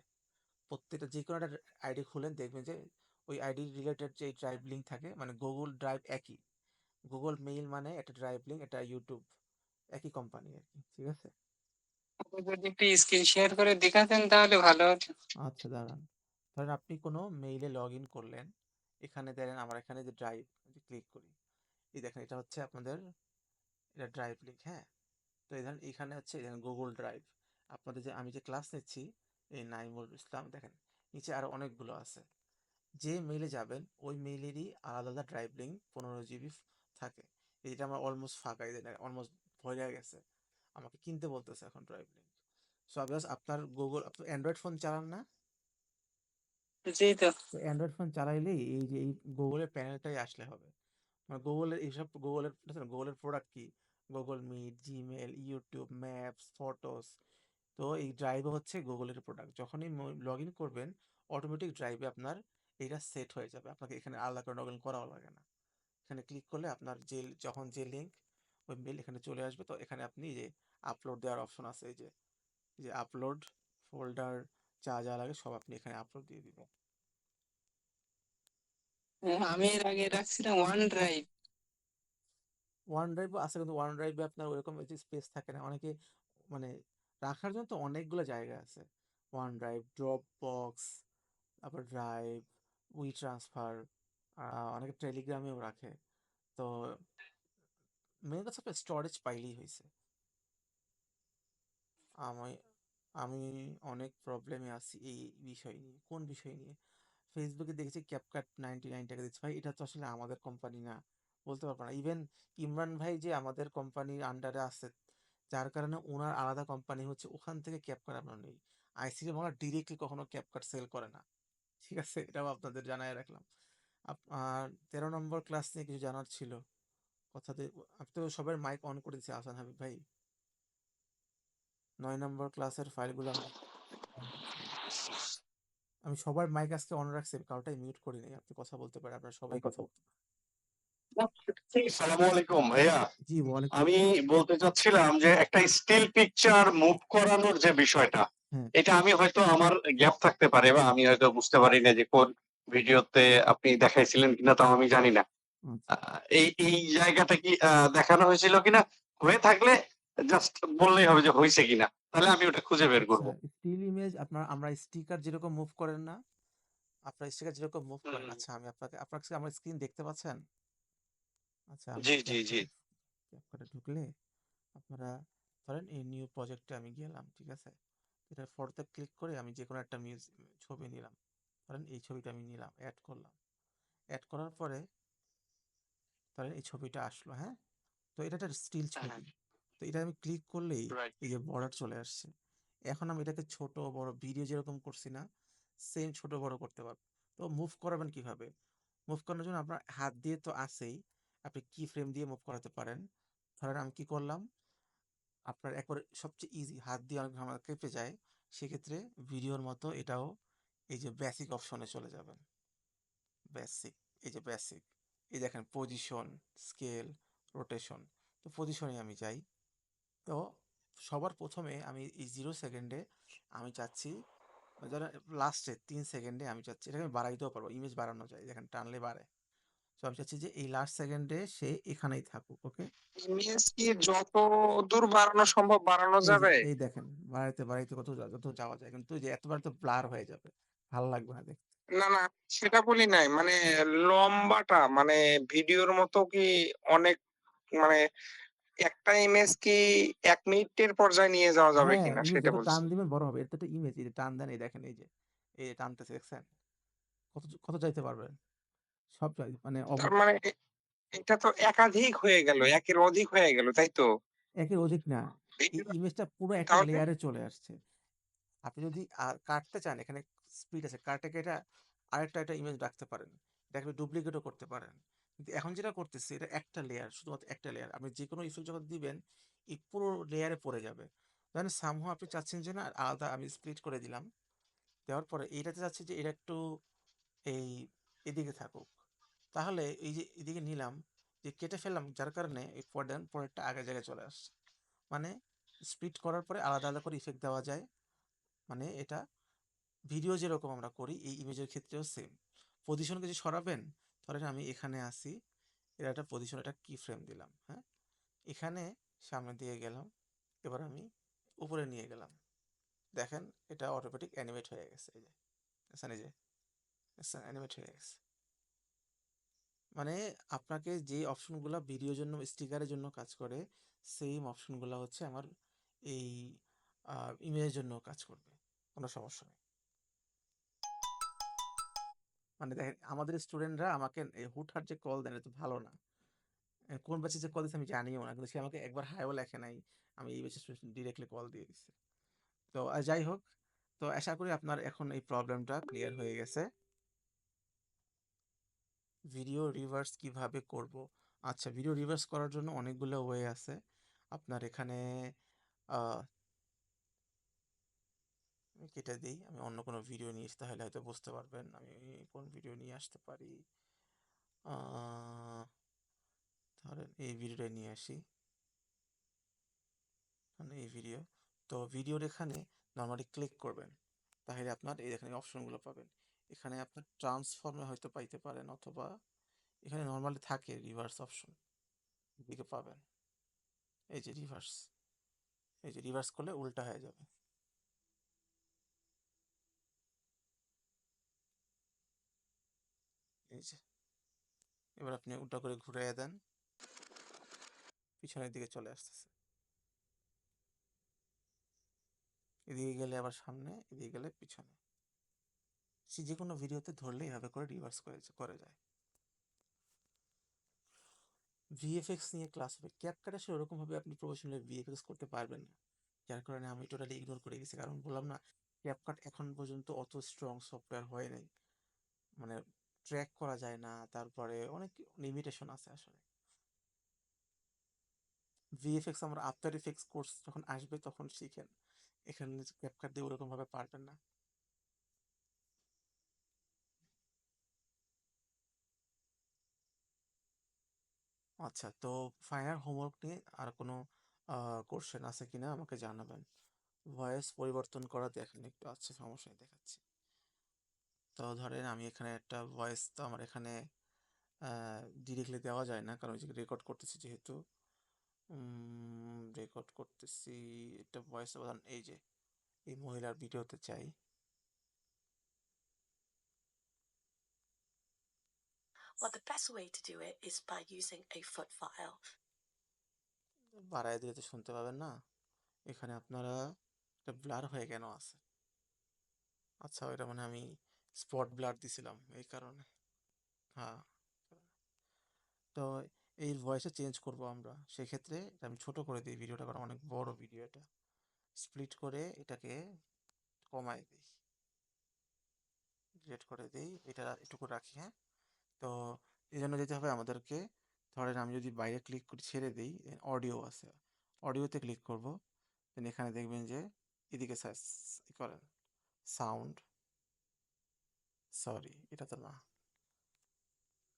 প্রত্যেকটা যে কোনো একটা আইডি খুলেন, দেখবেন যে ওই আইডি রিলেটেড যে ড্রাইভ লিঙ্ক থাকে, মানে গুগল ড্রাইভ একই, গুগল মেইল মানে একটা ড্রাইভ লিঙ্ক, এটা ইউটিউব, একই কোম্পানি আর কি, ঠিক আছে। আপনি যদি একটু স্ক্রিন শেয়ার করে দেখাতেন তাহলে ভালো হতো। আচ্ছা দাঁড়ান, ধরেন আপনি কোনো মেইলে লগ ইন করলেন, এখানে দেখেন আমার এখানে যে ড্রাইভ, ক্লিক করি, এই দেখেন এটা হচ্ছে আপনাদের, এটা ড্রাইভ লিঙ্ক, হ্যাঁ। তো এই ধরেন এখানে হচ্ছে গুগল ড্রাইভ, আপনাদের যে আমি যে ক্লাস নিচ্ছি, এই নাইমুল ইসলাম, দেখেন নিচে আরো অনেকগুলো আছে। যে মেইলে যাবেন ওই মেইলেরই আলাদা আলাদা ড্রাইভ লিঙ্ক 15 জিবি থাকে। এটা আমার অলমোস্ট ফাঁকা, এই অলমোস্ট ভরে গেছে, আমাকে কিনতে বলতেছে এখন ড্রাইভ লিঙ্ক। সো আপনার গুগল, আপনার অ্যান্ড্রয়েড ফোন চালান না? জি তো। তো অ্যান্ড্রয়েড ফোন চালাইলেই এই যে এই গুগলের প্যানেলটাই আসলে হবে। মানে গুগলের এইসব গুগলের প্রোডাক্ট কি, Google Meet, Gmail, YouTube, Maps, Photos. তো এই ড্রাইভে হচ্ছে গুগলের প্রোডাক্ট, যখনই লগ ইন করবেন অটোমেটিক ড্রাইভে আপনার এটা সেট হয়ে যাবে, আপনাকে এখানে আলাদা করে লগ ইন করাও লাগে না। এখানে ক্লিক করলে আপনার যে যখন যে লিঙ্ক, ওই মেল এখানে চলে আসবে। তো এখানে আপনি যে আপলোড দেওয়ার অপশন আছে, এই যে আপলোড ফোল্ডার, যা যা লাগে সব আপনি এখানে আপলোড দিয়ে দিবেন। আমি এর আগে রাখছিলাম ওয়ান ড্রাইভ। ওয়ান ড্রাইভ আছে, কিন্তু ওয়ান ড্রাইভে আপনার ওরকম স্পেস থাকে না, অনেকে মানে রাখার জন্য তো অনেকগুলো জায়গা আছে। ওয়ান ড্রাইভ, ড্রপ বক্স, তারপর ড্রাইভ, উই ট্রান্সফার, অনেকে টেলিগ্রামেও রাখে। তো মেন কথা হচ্ছে স্টোরেজ পাইলেই হয়েছে। আমি আমি অনেক প্রবলেমে আছি এই বিষয় নিয়ে। কোন বিষয় নিয়ে? ফেসবুকে দেখেছি ক্যাপকাট 99 টাকা দিচ্ছে, ভাই এটা তো আসলে আমাদের কোম্পানি না, বলতে পারবো না। ইভেন ইমরান ভাই যে আমাদের কোম্পানির আন্ডারে আছে, যার কারণে ওনার আলাদা কোম্পানি হচ্ছে, ওখান থেকে ক্যাপকাট আমরা নেই। আইসিটি মামলা ডিরেক্টলি কখনো ক্যাপকাট সেল করে না, ঠিক আছে, এটাও আপনাদের জানাই রাখলাম। আর 13 নম্বর ক্লাস নিয়ে কিছু জানার ছিল, কথাতে আপনি তো সবার মাইক অন করে দিচ্ছে আসান হাবিব ভাই। 9 নম্বর ক্লাসের ফাইলগুলো আমি সবার মাইক আজকে অন রাখছি, কারোটাই মিউট করি নাই, আপনি কথা বলতে পারেন, আপনারা সবাই কথা বলতে পারেন। আসসালামু আলাইকুম ভাইয়া। জি ওয়ালাইকুম আমি আসসালাম। বলতে চাচ্ছিলাম যে একটা স্টিল পিকচার মুভ করানোর যে বিষয়টা, হ্যাঁ এটা আমি হয়তো আমার গ্যাপ থাকতে পারে বা আমি হয়তো বুঝতে পারি না যে কোন ভিডিওতে আপনি দেখাইছিলেন কিনা, তাও আমি জানি না। আচ্ছা। এই জায়গাটা কি দেখানো হয়েছিল কিনা? হয়ে থাকলে জাস্ট বললেই হবে যে হইছে কিনা। তাহলে আমি ওটা খুঁজে বের করব। আচ্ছা, স্টিল ইমেজ আমরা স্টিকার যেরকম মুভ করেন না? আপনার স্টিকার যেরকম মুভ হুম, করেন, হুম। আচ্ছা আমি আপনার কাছে আমার স্ক্রিন দেখতে পাচ্ছেন? আচ্ছা, আমি জি, জি, জি। ক্যাপকাটে ঢুকলে আপনারা ধরেন এই নিউ প্রজেক্টে আমি গেলাম, ঠিক আছে? এটা ফটোতে ক্লিক করে আমি যেকোনো একটা ছবি নিলাম। ধরেন এই ছবিটা আমি নিলাম, এড করলাম। এড করার পরে ধরেন এই ছবিটা আসলো, হ্যাঁ? তো এটা একটা স্টিল হ্যাঁ, ছবি। তো এটা আমি ক্লিক করলেই রাইট। এই যে বর্ডার চলে আসছে। এখন আমি এটাকে ছোট বড় ভিডিও যেরকম করছি না, সেম ছোট বড় করতে পারবো। তো মুভ করাবেন কিভাবে? মুভ করানোর জন্য আপনার হাত দিয়ে তো আছেই, আপনি কি ফ্রেম দিয়ে মুভ করাতে পারেন। ধরেন আমি কি করলাম, আপনার একবারে সবচেয়ে ইজি, হাত দিয়ে অনেক আমার কেঁপে যায়, সেক্ষেত্রে ভিডিওর মতো এটাও এই যে বেসিক অপশনে চলে যাবেন। বেসিক, এই যে বেসিক, এই দেখেন পজিশন, স্কেল, রোটেশন। তো পজিশনে আমি যাই। তো সবার প্রথমে আমি এই 0 সেকেন্ডে আমি চাচ্ছি, ধরেন লাস্টে 3 সেকেন্ডে আমি চাচ্ছি, এটাকে আমি বাড়াইতেও পারবো, ইমেজ বাড়ানো যায়, দেখেন টানলে বাড়ে। তো আমি চাচ্ছি যে এই লাস্ট সেকেন্ডে সে এখানেই থাকুক, ওকে? ইমেজ কি যত দূর বাড়ানো সম্ভব বাড়ানো এই যে যাবে? এই দেখেন, বাড়াইতে বাড়াইতে যত যাওয়া যায়, কিন্তু এই যে এতবার তো ব্লার হয়ে যাবে, ভালো লাগবে না দেখতে। না, না, সেটা বলি নাই। মানে লম্বাটা মানে ভিডিওর মতো কি অনেক মানে একটা ইমেজ কি ১ মিনিটের পর্যায়ে নিয়ে যাওয়া যাবে হ্যাঁ, কিনা ইমেজ সেটা যত টান বলছি। দিবেন বড় হবে, এটা তো ইমেজ, এই যে টান দেন, এই দেখেন, এই যে টানতেছে, দেখছেন কত চাইতে পারবেন? সব চাই মানে তার মানে এটা তো একাধিক হয়ে গেল, একের অধিক হয়ে গেল, তাই তো? একের অধিক না, এই ভিডিও ইমেজটা পুরো একটা তাহলে লেয়ারে চলে আসছে। আপনি যদি কাটতে চান, এখানে স্পিড আছে, কাটে কেটে আরেকটা ইমেজ রাখতে পারেন, এটাকে ডুপ্লিকেটও করতে পারেন। কিন্তু এখন যেটা করতেছি, এটা একটা লেয়ার, শুধুমাত্র একটা লেয়ার, আপনি যে কোনো ইফেক্ট যখন দিবেন এই পুরো লেয়ারে পড়ে যাবে। ধরেন সামহাও আপনি চাচ্ছেন যে না আলাদা, আমি স্প্লিট করে দিলাম। দেওয়ার পরে এইটাতে চাচ্ছি যে এটা একটু এই এদিকে থাকুক, তাহলে এই যে এদিকে নিলাম, যে কেটে ফেললাম, যার কারণে এই পরেরটা আগের জায়গায় চলে আসছে। মানে স্প্লিট করার পরে আলাদা আলাদা করে ইফেক্ট দেওয়া যায়। মানে এটা ভিডিও যেরকম আমরা করি, এই ইমেজের ক্ষেত্রেও সেম। পজিশন কিছু সরাবেন, ধরেন আমি এখানে আসি, এটা একটা পজিশন, একটা কি ফ্রেম দিলাম, হ্যাঁ? এখানে সামনে দিয়ে গেলাম, এবার আমি উপরে নিয়ে গেলাম, দেখেন এটা অটোমেটিক অ্যানিমেট হয়ে গেছে, এই যে দেখছেন, এই যে অ্যানিমেট হয়ে গেছে। মানে আপনাকে যে অপশনগুলো ভিডিওর জন্য, স্টিকারের জন্য কাজ করে, সেম অপশনগুলো হচ্ছে আমার এই ইমেজের জন্য কাজ করবে, কোনো সমস্যা নেই। মানে দেখেন আমাদের স্টুডেন্টরা আমাকে হুটহাট যে কল দেন, এটা তো ভালো না। কোন ব্যাচে যে কল দিচ্ছে আমি জানিও না, কিন্তু সে আমাকে একবার হাইও লেখে নাই, আমি এই ব্যাচে ডিরেক্টলি কল দিয়ে দিচ্ছি। তো যাই হোক, তো আশা করি আপনার এখন এই প্রবলেমটা ক্লিয়ার হয়ে গেছে। ভিডিও রিভার্স কিভাবে করব? আচ্ছা, ভিডিও রিভার্স করার জন্য অনেকগুলো ওয়ে আছে। আপনার এখানে আহ, আমি কেটে দিই, আমি অন্য কোনো ভিডিও নিয়ে এসে তাহলে হয়তো বুঝতে পারবেন আমি কোন ভিডিও নিয়ে আসতে পারি। আহ, ধরেন এই ভিডিওটা নিয়ে আসি, মানে এই ভিডিও। তো ভিডিওর এখানে নর্মালি ক্লিক করবেন, তাহলে আপনার এই এখানে অপশনগুলো পাবেন। এখানে আপনার ট্রান্সফর্মে হয়তো পাইতে পারেন, অথবা এখানে নর্মালি থাকে রিভার্স অপশন, দিকে পাবেন। এই যে রিভার্স, এই যে রিভার্স করলে উল্টা হয়ে যাবে, এই যে। এবার আপনি উল্টা করে ঘুরিয়ে দেন, পিছনের দিকে চলে আসতেছে। এদিকে গেলে আবার সামনে, এদিকে গেলে পিছনে। সে যে কোনো ভিডিওতে ধরলে এভাবে করে রিভার্স করে যায়। ভিএফএক্স নিয়ে ক্লাস হবে, ক্যাপকাট আসলে ওরকমভাবে আপনি প্রফেশনাল ভিএফএক্স করতে পারবেন না, যার কারণে আমি টোটালি ইগনোর করে গেছি। কারণ বললাম না, ক্যাপকাট এখন পর্যন্ত অত স্ট্রং সফটওয়্যার হয় নাই, মানে ট্র্যাক করা যায় না, তারপরে অনেক লিমিটেশন আছে আসলে। ভিএফএক্স আমরা আফটার ইফেক্টস কোর্স যখন আসবে তখন শিখেন, এখানে ক্যাপকাট দিয়ে ওরকম ভাবে পারবেন না। আচ্ছা, তো ফাইনাল হোমওয়ার্ক নিয়ে আর কোনো কোশ্চেন আছে কিনা আমাকে জানাবেন। ভয়েস পরিবর্তন করা দেখেন একটু, আচ্ছা সমস্যা নেই, দেখাচ্ছি। তো ধরেন আমি এখানে একটা ভয়েস, তো আমার এখানে ডিরেক্টলি দেওয়া যায় না, কারণ ওই যে রেকর্ড করতেছি যেহেতু। রেকর্ড করতেছি, এটা ভয়েস অবদান, এই যে এই মহিলার ভিডিওতে চাই। Well, the best way to do it is by using a foot file. বাড়ায় দিলে তো শুনতে পাবেন না। এখানে আপনারা এটা ব্লার হয়ে কেন আছে? আচ্ছা, ওইটা মানে আমি স্পট ব্লার দিছিলাম এই কারণে। হ্যাঁ, তো এই ভয়েসে চেঞ্জ করব আমরা, সেক্ষেত্রে এটা আমি ছোট করে দিই ভিডিওটা, কারণ অনেক বড় ভিডিও এটা। স্প্লিট করে এটাকে কমাই দিই, ডিলিট করে দিই, এটা এটুকু রাখি। হ্যাঁ, তো এই জন্য যেতে হবে আমাদেরকে, ধরেন আমি যদি বাইরে ক্লিক করে ছেড়ে দিই, অডিও আছে, অডিওতে ক্লিক করব, দেন এখানে দেখবেন যে এদিকে করেন সাউন্ড, সরি এটা তো না,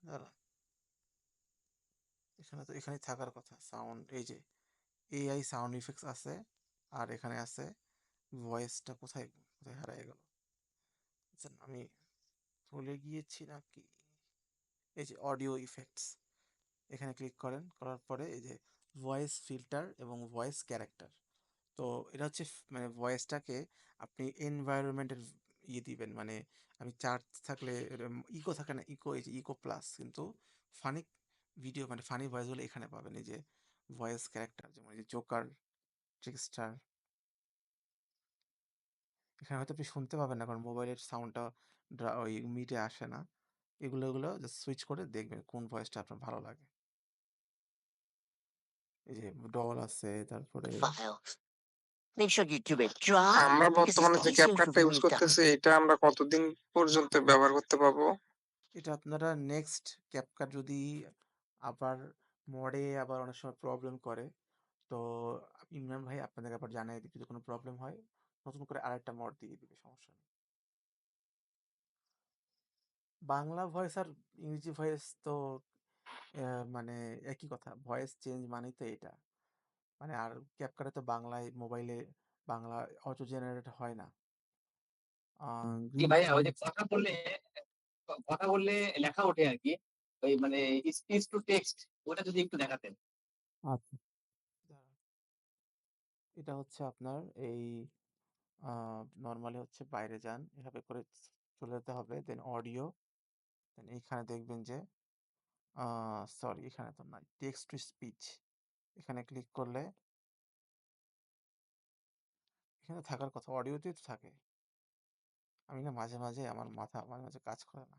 দাঁড়ান, এখানে তো এখানেই থাকার কথা সাউন্ড, এই যে এআই সাউন্ড ইফেক্টস আছে, আর এখানে আছে ভয়েসটা, কোথায় কোথায় হারিয়ে গেল, আচ্ছা আমি ভুলে গিয়েছি নাকি, এই যে অডিও ইফেক্টস, এখানে ক্লিক করেন, করার পরে এই যে ভয়েস ফিল্টার এবং ভয়েস ক্যারেক্টার। তো এটা হচ্ছে মানে ভয়েসটাকে আপনি এনভায়রনমেন্টের দিবেন, মানে আমি চার্জ থাকলে ইকো থাকে না, ইকো, এই যে ইকো প্লাস, কিন্তু ফানি ভিডিও মানে ফানি ভয়েসগুলো এখানে পাবেন, এই যে ভয়েস ক্যারেক্টার, যেমন এই যে জোকার, ট্রিকস্টার, এখানে হয়তো আপনি শুনতে পাবেন না কারণ মোবাইলের সাউন্ডটা ওই মিটে আসে না। এগুলো জাস্ট সুইচ করে দেখবেন কোন ভয়েসটা আপনার ভালো লাগে। এই যে ডল আছে, তারপরে File. Make sure you do it dry আমরা because it's বর্তমানে যে easier to ক্যাপকাটটা bring use it down. করতেছি এটা আমরা কতদিন পর্যন্ত ব্যবহার করতে পারবো? এটা আপনারা নেক্সট ক্যাপকাট যদি আবার মডে আবার অনেক সময় প্রবলেম করে, তো ইমরান ভাই আপনাদেরকে আবার জানিয়ে দিবে, যদি কোনো প্রবলেম হয় নতুন করে আরেকটা মড দিয়ে দিবে, সমস্যা নেই। বাংলা ভয়েস আর ইংরেজি ভয়েস তো মানে একই কথা, ভয়েস চেঞ্জ মানেই তো এটা, মানে আর ক্যাপকাটে তো বাংলায় মোবাইলে বাংলা অটো জেনারেট হয় না। জি গ্রিন ভাইয়া ওই যে কথা বললে লেখা ওঠে আর কি, ওই মানে স্পিচ টু টেক্সট, ওটা যদি একটু দেখাতেন। আচ্ছা, দাঁড়ান। এটা হচ্ছে আপনার এই নর্মালি হচ্ছে বাইরে যান, এভাবে করে চলে যেতে হবে, দেন অডিও, দেন এইখানে দেখবেন যে সরি এখানে তো নাই, টেক্সট টু স্পিচ, এখানে ক্লিক করলে এখানে থাকার কথা, অডিওতেই তো থাকে। আমি না মাঝে মাঝে আমার মাথা মাঝে মাঝে কাজ করে না।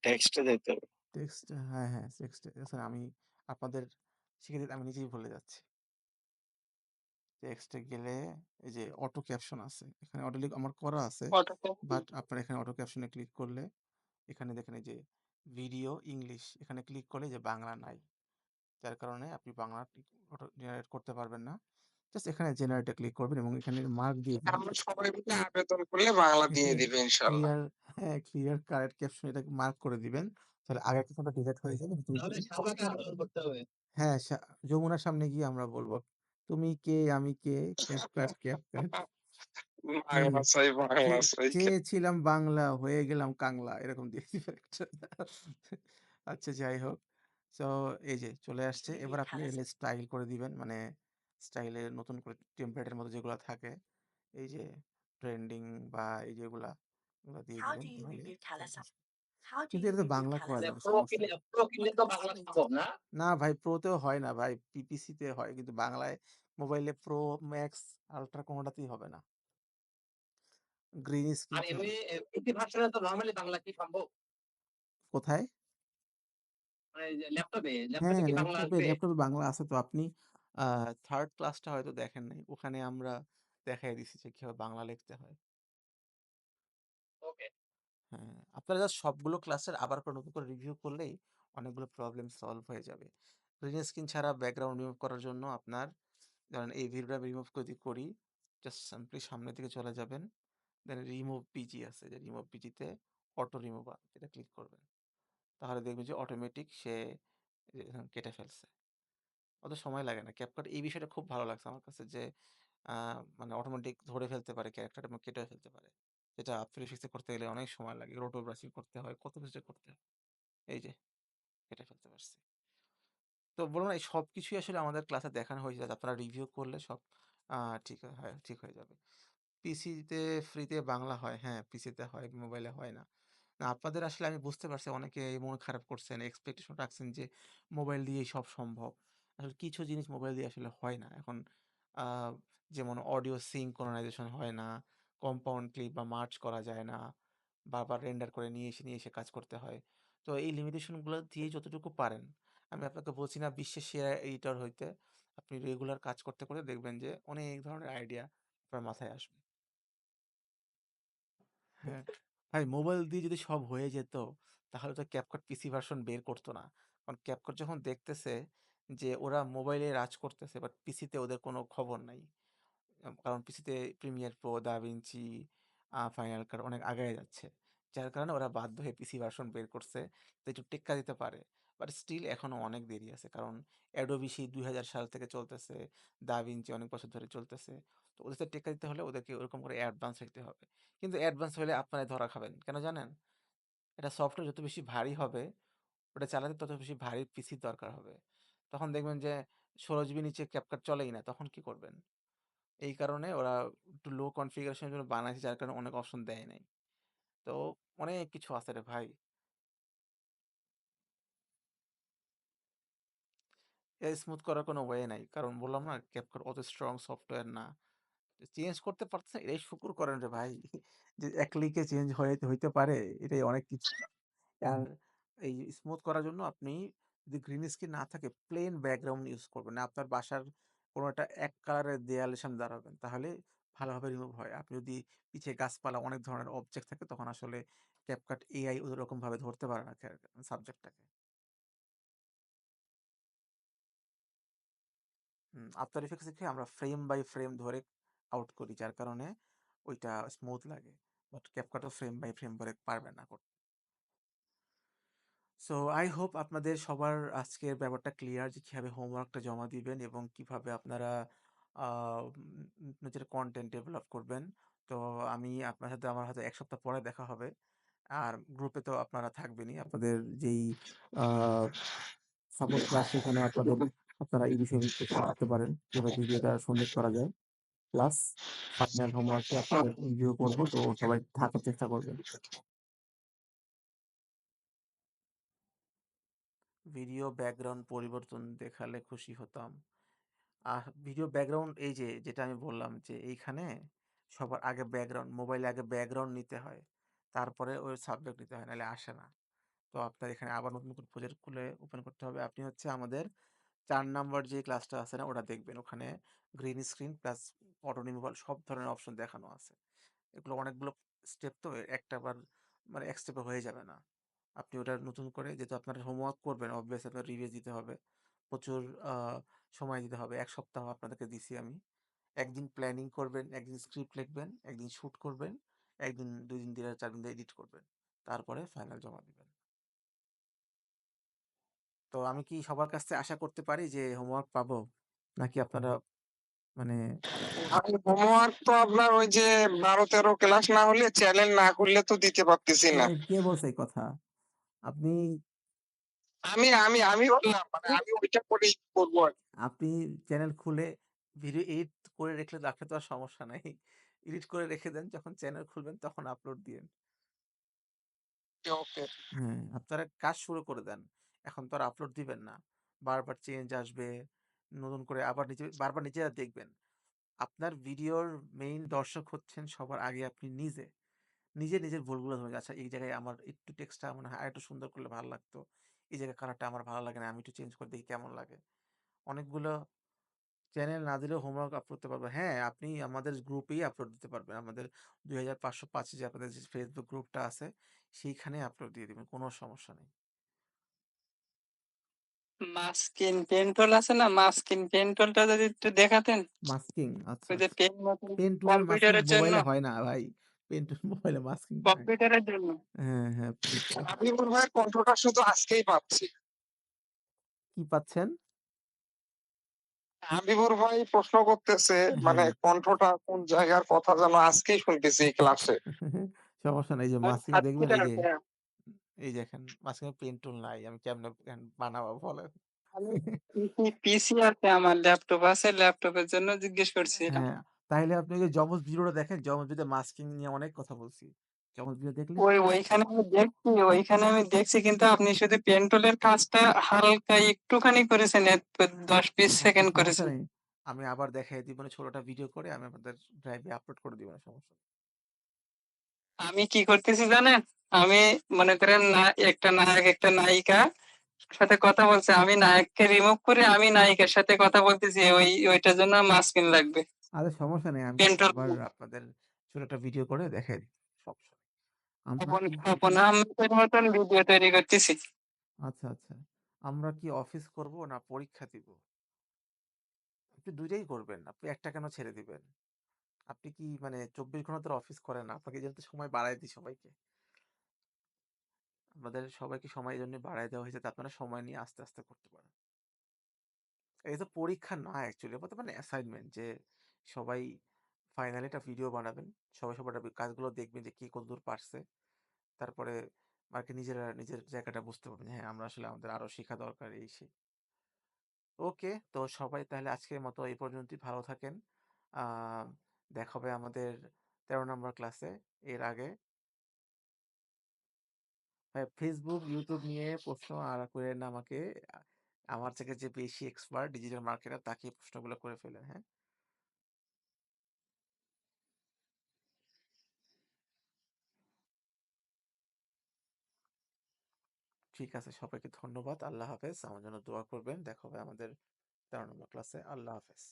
টেক্সটে যেতে হবে। টেক্সট, হ্যাঁ হ্যাঁ টেক্সটে, আমি আপনাদের শিখে দিতে আমি নিজেই ভুলে যাচ্ছি। টেক্সটে গেলে এই যে অটো ক্যাপশন আছে, এখানে অটো আমার করা আছে, বাট আপনার এখানে অটো ক্যাপশনে ক্লিক করলে এখানে দেখেন এই যে ভিডিও ইংলিশ, এখানে ক্লিক করলে যে বাংলা নাই, যার কারণে আপনি বাংলা অটো জেনারেট করতে পারবেন না। জাস্ট এখানে জেনারেটে ক্লিক করবেন এবং এখানে মার্ক দিয়ে দিবেন আমরা সবাই মিলে আবেদন করলে বাংলা দিয়ে দিবে ইনশাল্লাহ। ক্লিয়ার, হ্যাঁ ক্লিয়ার কারেক্ট ক্যাপশন, এটাকে মার্ক করে দিবেন, তাহলে আগের কথাটা ডিলিট হয়ে যাবে। তাহলে সবাইকে আবেদন করতে হবে। হ্যাঁ, যমুনার সামনে গিয়ে আমরা বলবো, তুমি কে আমি কে, ক্যাপকাট ক্যাপকাট, বাংলা চাই, বাংলা চাই। চেয়েছিলাম বাংলা হয়ে গেলাম কাংলা, এরকম দিয়ে দিবেন একটা। আচ্ছা যাই হোক, তো এই যে চলে আসছে, Really এবার আপনি tell us এলে স্টাইল করে দিবেন, মানে স্টাইলে নতুন করে টেমপ্লেটের মতো যেগুলো থাকে, এই যে ট্রেন্ডিং বা এই যেগুলা, এগুলো দিয়ে how দিবেন, do you তাহলে review tell চলে us আসবে। how do কিন্তু you এটা তো review বাংলা tell করা us যাবে, প্রো সমস্যা কিনলে নেই। তো বাংলা সম্ভব না। না ভাই, প্রোতেও হয় না ভাই, পিপিসিতে হয়, কিন্তু বাংলায় মোবাইলে প্রো, ম্যাক্স, আলট্রা কোনোটাতেই হবে না। গ্রিন স্ক্রিন আর এমনি পিসি ভার্সনে তো নরমালি বাংলা কি সম্ভব? কোথায়? মানে ল্যাপটপে হ্যাঁ, কি বাংলা ল্যাপটপে আসবে? ল্যাপটপে বাংলা আছে তো, আপনি থার্ড ক্লাসটা হয়তো দেখেন নাই, ওখানে আমরা দেখাই দিছি যে কিভাবে বাংলা লিখতে হয়। ওকে। হ্যাঁ, আপনারা জাস্ট সবগুলো ক্লাসের আবার করে নতুন করে রিভিউ করলেই অনেকগুলো প্রবলেম সলভ হয়ে যাবে। গ্রিন স্ক্রিন ছাড়া ব্যাকগ্রাউন্ড রিমুভ করার জন্য আপনার, ধরেন এই ভিডিওটা রিমুভ যদি করি, জাস্ট সিম্পলি সামনের দিকে চলে যাবেন, দেন রিমুভ পিজি আছে, যে রিমুভ পিজিতে অটো রিমুভ, এটা ক্লিক করবেন, তাহলে দেখবেন যে অটোমেটিক সে কেটে ফেলছে। অত সময় লাগে না। ক্যাপকাট এই বিষয়টা খুব ভালো লাগছে আমার কাছে যে মানে অটোমেটিক ধরে ফেলতে পারে ক্যারেক্টার এবং কেটেও ফেলতে পারে। যেটা আফটার ইফেক্টস করতে গেলে অনেক সময় লাগে। রোটো ব্রাশিং করতে হয়, কত কিছু যে করতে হয়। এই যে কেটে ফেলতে পারছি। তো বললাম না এই সবকিছুই আসলে আমাদের ক্লাসে দেখানো হয়েছে যাতে আপনারা রিভিউ করলে সব ঠিক হয়ে যাবে। পিসিতে ফ্রিতে বাংলা হয়। হ্যাঁ, পিসিতে হয়, মোবাইলে হয় না। না আপনাদের আসলে আমি বুঝতে পারছি অনেকে মন খারাপ করছেন, এক্সপেকটেশন রাখছেন যে মোবাইল দিয়েই সব সম্ভব। আসলে কিছু জিনিস মোবাইল দিয়ে আসলে হয় না। এখন আ যেমন অডিও সিনক্রোনাইজেশন হয় না, কম্পাউন্ড ক্লিপ বা মার্জ করা যায় না। বারবার রেন্ডার করে নিয়ে এসে কাজ করতে হয়। তো এই লিমিটেশন গুলো দিয়ে যতটুকু পারেন, আমি আপনাকে বলছি না বিশ্বের সেরা এডিটর হইতে। আপনি রেগুলার কাজ করতে দেখবেন যে অনেক ধরনের আইডিয়া আপনার মাথায় আসবে। হ্যাঁ, ভাই মোবাইল দিয়ে যদি সব হয়ে যেত, তাহলে তো CapCut পিসি ভার্সন বের করতো না। কারণ CapCut যখন দেখতেছে যে ওরা মোবাইলে রাজ করতেছে বাট পিসিতে ওদের কোনো খবর নাই। কারণ পিসিতে প্রিমিয়ার প্রো, দাভিঞ্চি, ফাইনাল কাট অনেক আগায় যাচ্ছে। যার কারণে ওরা বাধ্য হয়ে পিসি ভার্সন বের করছে। তো একটু টেক্কা দিতে পারে। বাট স্টিল এখনো অনেক দেরি আছে। কারণ Adobe সেই ২০০০ সাল থেকে চলতেছে। দাভিঞ্চি অনেক বছর ধরে চলতেছে। তো ওদের সাথে টেক্কা দিতে হলে ওদেরকে ওরকম করে অ্যাডভান্স হইতে হবে। কিন্তু অ্যাডভান্স হলে আপনারাই ধরা খাবেন। কেন জানেন? এটা সফটওয়্যার যত বেশি ভারী হবে, ওটা চালাতে তত বেশি ভারী পিসির দরকার হবে। তখন দেখবেন যে ১৬ জিবি নিচে CapCut চলেই না। তখন কি করবেন? এই কারণে ওরা একটু লো কনফিগারেশন এর জন্য বানাইছে যার কারণে অনেক অপশন দেয় নাই। তো অনেক কিছু আছে রে ভাই। স্মুথ করার কোনো ওয়ে নাই। কারণ বললাম না CapCut অত স্ট্রং সফটওয়্যার না। চেঞ্জ করতে পারতেছেন এটাই শুকুর করেন রে ভাই। যে এক ক্লিকে চেঞ্জ হইতে পারে এটাই অনেক কিছু। আর এই স্মুথ করার জন্য আপনি যদি গ্রিন স্ক্রিন না থাকে প্লেন ব্যাকগ্রাউন্ড ইউজ করবেন না। আপনার বাসার কোনো একটা এক কালারের দেয়ালের সামনে দাঁড়াবেন। তাহলে ভালোভাবে রিমুভ হয়। আপনি যদি পিছে গাছপালা অনেক ধরনের অবজেক্ট থাকে তখন আসলে CapCut AI ওইরকমভাবে ধরতে পারে না সাবজেক্টটাকে। আফটার ইফেক্টস এ আমরা ফ্রেম বাই ফ্রেম ধরে আউট করি যার কারণে ওইটা স্মুথ লাগে। বাট CapCut ও ফ্রেম বাই ফ্রেম ধরে পারবে না করতে। সো আই হোপ আপনাদের সবার আজকের ব্যাপারটা ক্লিয়ার যে কিভাবে হোমওয়ার্কটা জমা দিবেন এবং কিভাবে আপনারা নিজের কন্টেন্ট ডেভেলপ করবেন। তো আপনার সাথে আমার হয়তো ১ সপ্তাহ পরে দেখা হবে। আর গ্রুপে তো আপনারা থাকবেনই। আপনাদের যেই আ সাপোর্ট ক্লাস সেখানে আপনারা এই বিষয়ে কোয়েশ্চেন করতে পারেন। কিভাবে ভিডিওটা সুন্দর করা যায়। প্লাস ফাইনাল হোমওয়ার্কে আপনার রিভিউ করব। তো সবাই থাকার চেষ্টা করবেন। ভিডিও ব্যাকগ্রাউন্ড পরিবর্তন দেখালে খুশি হতাম। ভিডিও ব্যাকগ্রাউন্ড এই যে যেটা আমি বললাম যে এইখানে সবার আগে মোবাইলে আগে ব্যাকগ্রাউন্ড নিতে হয়। তারপরে ওই সাবজেক্ট নিতে হয়, নাহলে আসে না। তো আপনার এখানে আবার নতুন করে প্রজেক্ট খুলে ওপেন করতে হবে। আপনি হচ্ছে আমাদের ৪ নাম্বার যে ক্লাসটা আছে না ওটা দেখবেন। ওখানে green screen plus auto removal সব ধরনের অপশন দেখানো আছে। এগুলো অনেকগুলো স্টেপ তো একটা বার মানে এক স্টেপে হয়ে যাবে না। আপনি ওটা নতুন করে যেহেতু আপনার হোমওয়ার্ক করবেন অবভিয়াসলি আপনার রিভিউ দিতে হবে। প্রচুর আ সময় দিতে হবে। ১ সপ্তাহ আপনাদেরকে দিছি আমি। একদিন প্ল্যানিং করবেন, একদিন স্ক্রিপ্ট লিখবেন, একদিন শুট করবেন, একদিন ২ দিন ৪ দিন এডিট করবেন। তারপরে ফাইনাল জমা দিবেন। তো আমি কি সবার কাছ থেকে আশা করতে পারি যে হোমওয়ার্ক পাবো? নাকি আপনারা মানে আমি হোমওয়ার্ক তো আপনার ওই যে ১২-১৩ ক্লাস না হলে চ্যানেল না করলে তো দিতে পারতেছি না। কে বলছে এই কথা? আপনি আমি আমি আমি বললাম মানে আমি ওইটা করেই করবো আর আপনি চ্যানেল খুলে ভিডিও এডিট করে রাখলে তো আর সমস্যা নাই। এডিট করে রেখে দেন। যখন চ্যানেল খুলবেন তখন আপলোড দিয়েন। কি। ওকে। হ্যাঁ, আপনারা কাজ শুরু করে দেন। এখন তো আর আপলোড দিবেন না। বারবার চেঞ্জ আসবে। নতুন করে আবার বারবার নিজেরা দেখবেন। আপনার ভিডিওর মেইন দর্শক হচ্ছেন সবার আগে আপনি নিজে। নিজের ভুলগুলো ধরবেন। আচ্ছা এই জায়গায় আমার একটু টেক্সটটা মনে হয় আরেকটু সুন্দর করলে ভালো লাগতো। এই জায়গায় কালারটা আমার ভালো লাগে না। আমি একটু চেঞ্জ করে দেখি কেমন লাগে। অনেকগুলো চ্যানেল না দিলেও হোমওয়ার্ক আপলোড করতে পারবেন। হ্যাঁ, আপনি আমাদের গ্রুপেই আপলোড দিতে পারবেন। আমাদের ২৫০৫ যে আপনাদের যে ফেসবুক গ্রুপটা আছে সেইখানে আপলোড দিয়ে দিবেন। কোনো সমস্যা নেই। মাস্কিন পেন টুল আছে না? মাস্কিন পেন টুলটা যদি একটু দেখাতেন। মাস্কিং আচ্ছা, ওই যে আচ্ছা। পেন মতন পেন টুলের মাস্কিং কম্পিউটারের জন্য। মোবাইলে হয় না ভাই। পেন টুল মোবাইলে মাস্কিং হয়। কম্পিউটারের জন্য। হ্যাঁ, হ্যাঁ। আমি মনে হয় কণ্ঠটা শুধু আজকেই পাচ্ছি। কি পাচ্ছেন? হাবিবুর ভাই প্রশ্ন করতেছে মানে হ্যাঁ। কণ্ঠটা কোন জায়গার কথা যেন আজকেই শুনতেছি এই ক্লাসে। সমস্যা নাই। এই যে মাঝখানে দেখবেন এই যে এই দেখেন মাঝখানে পেন টুল নাই। আমি কেমনে বানাবো বলেন? আমি পিসি আছে আমার, ল্যাপটপ আছে, ল্যাপটপের জন্য জিজ্ঞেস করছিলাম। হ্যাঁ, তাইলে আপনি ওই যে যমজ ভিডিওটা দেখেন। যমজ ভিডিওতে মাস্কিং নিয়ে অনেক কথা বলছি। যমজ ভিডিও দেখলে ওইখানে আমি দেখছি কিন্তু আপনি শুধু পেন্টুলের কাজটা হালকা একটুখানি করেছেন, 10-20 আচ্ছা সেকেন্ড সমস্যা করেছেন। নেই। আমি আবার দেখাই দিব না ছোটটা ভিডিও করে আমি আপনাদের ড্রাইভে আপলোড করে দিব না সমস্যা নেই। আমি কি করতেছি জানেন? আমি মনে করেন না, একটা নায়ক একটা নায়িকা সাথে কথা বলছে, আমি নায়ককে রিমুভ করে আমি নায়িকার সাথে কথা বলতেছি, ওইটার জন্য মাস্কিন লাগবে। আরে সমস্যা নেই। আমি পেন্টুল আবার আপনাদের ছোট একটা ভিডিও করে দেখাই দিব। সমস্যা নেই। আমরা তপন কি তপন আহমেদের মতন ভিডিও তৈরি করতেছি। আচ্ছা, আচ্ছা। আমরা কি অফিস করব না পরীক্ষা দিব? আপনি ২ টাই করবেন। আপনি একটা কেন ছেড়ে দিবেন? আপনি কি মানে ২৪ ঘন্টা ধরে অফিস করেন না? আপনাকে যেহেতু সময় বাড়ায় দিই সবাইকে। আমাদের সবাইকে সময় এজন্য বাড়ায় দেওয়া হয়েছে যাতে আপনারা সময় নিয়ে আস্তে, আস্তে করতে পারেন। এটা তো পরীক্ষা না অ্যাকচুয়ালি এটা মানে অ্যাসাইনমেন্ট যে সবাই ফাইনালি একটা ভিডিও বানাবেন। সবাই সবার কাজগুলো দেখবেন যে কে কতদূর পারছে। তারপরে আরকি নিজেরা নিজের জায়গাটা বুঝতে পারবেন যে হ্যাঁ, আমরা আসলে আমাদের আরো শেখা দরকার এই সেই। ওকে, তো সবাই তাহলে আজকের মতো এই পর্যন্তই। ভালো থাকেন। আ দেখা হবে আমাদের ১৩ নম্বর ক্লাসে। এর আগে ভাই Facebook, YouTube নিয়ে প্রশ্ন আর কইরেন না আমাকে। আ আমার থেকে যে বেশি এক্সপার্ট ডিজিটাল মার্কেটার তাকেই প্রশ্নগুলো করে ফেলেন, হ্যাঁ? ঠিক আছে, সবাইকে ধন্যবাদ। আল্লাহ হাফেজ। আমার জন্য দোয়া করবেন। দেখা হবে আমাদের ১৩ নম্বর ক্লাসে। আল্লাহ হাফেজ।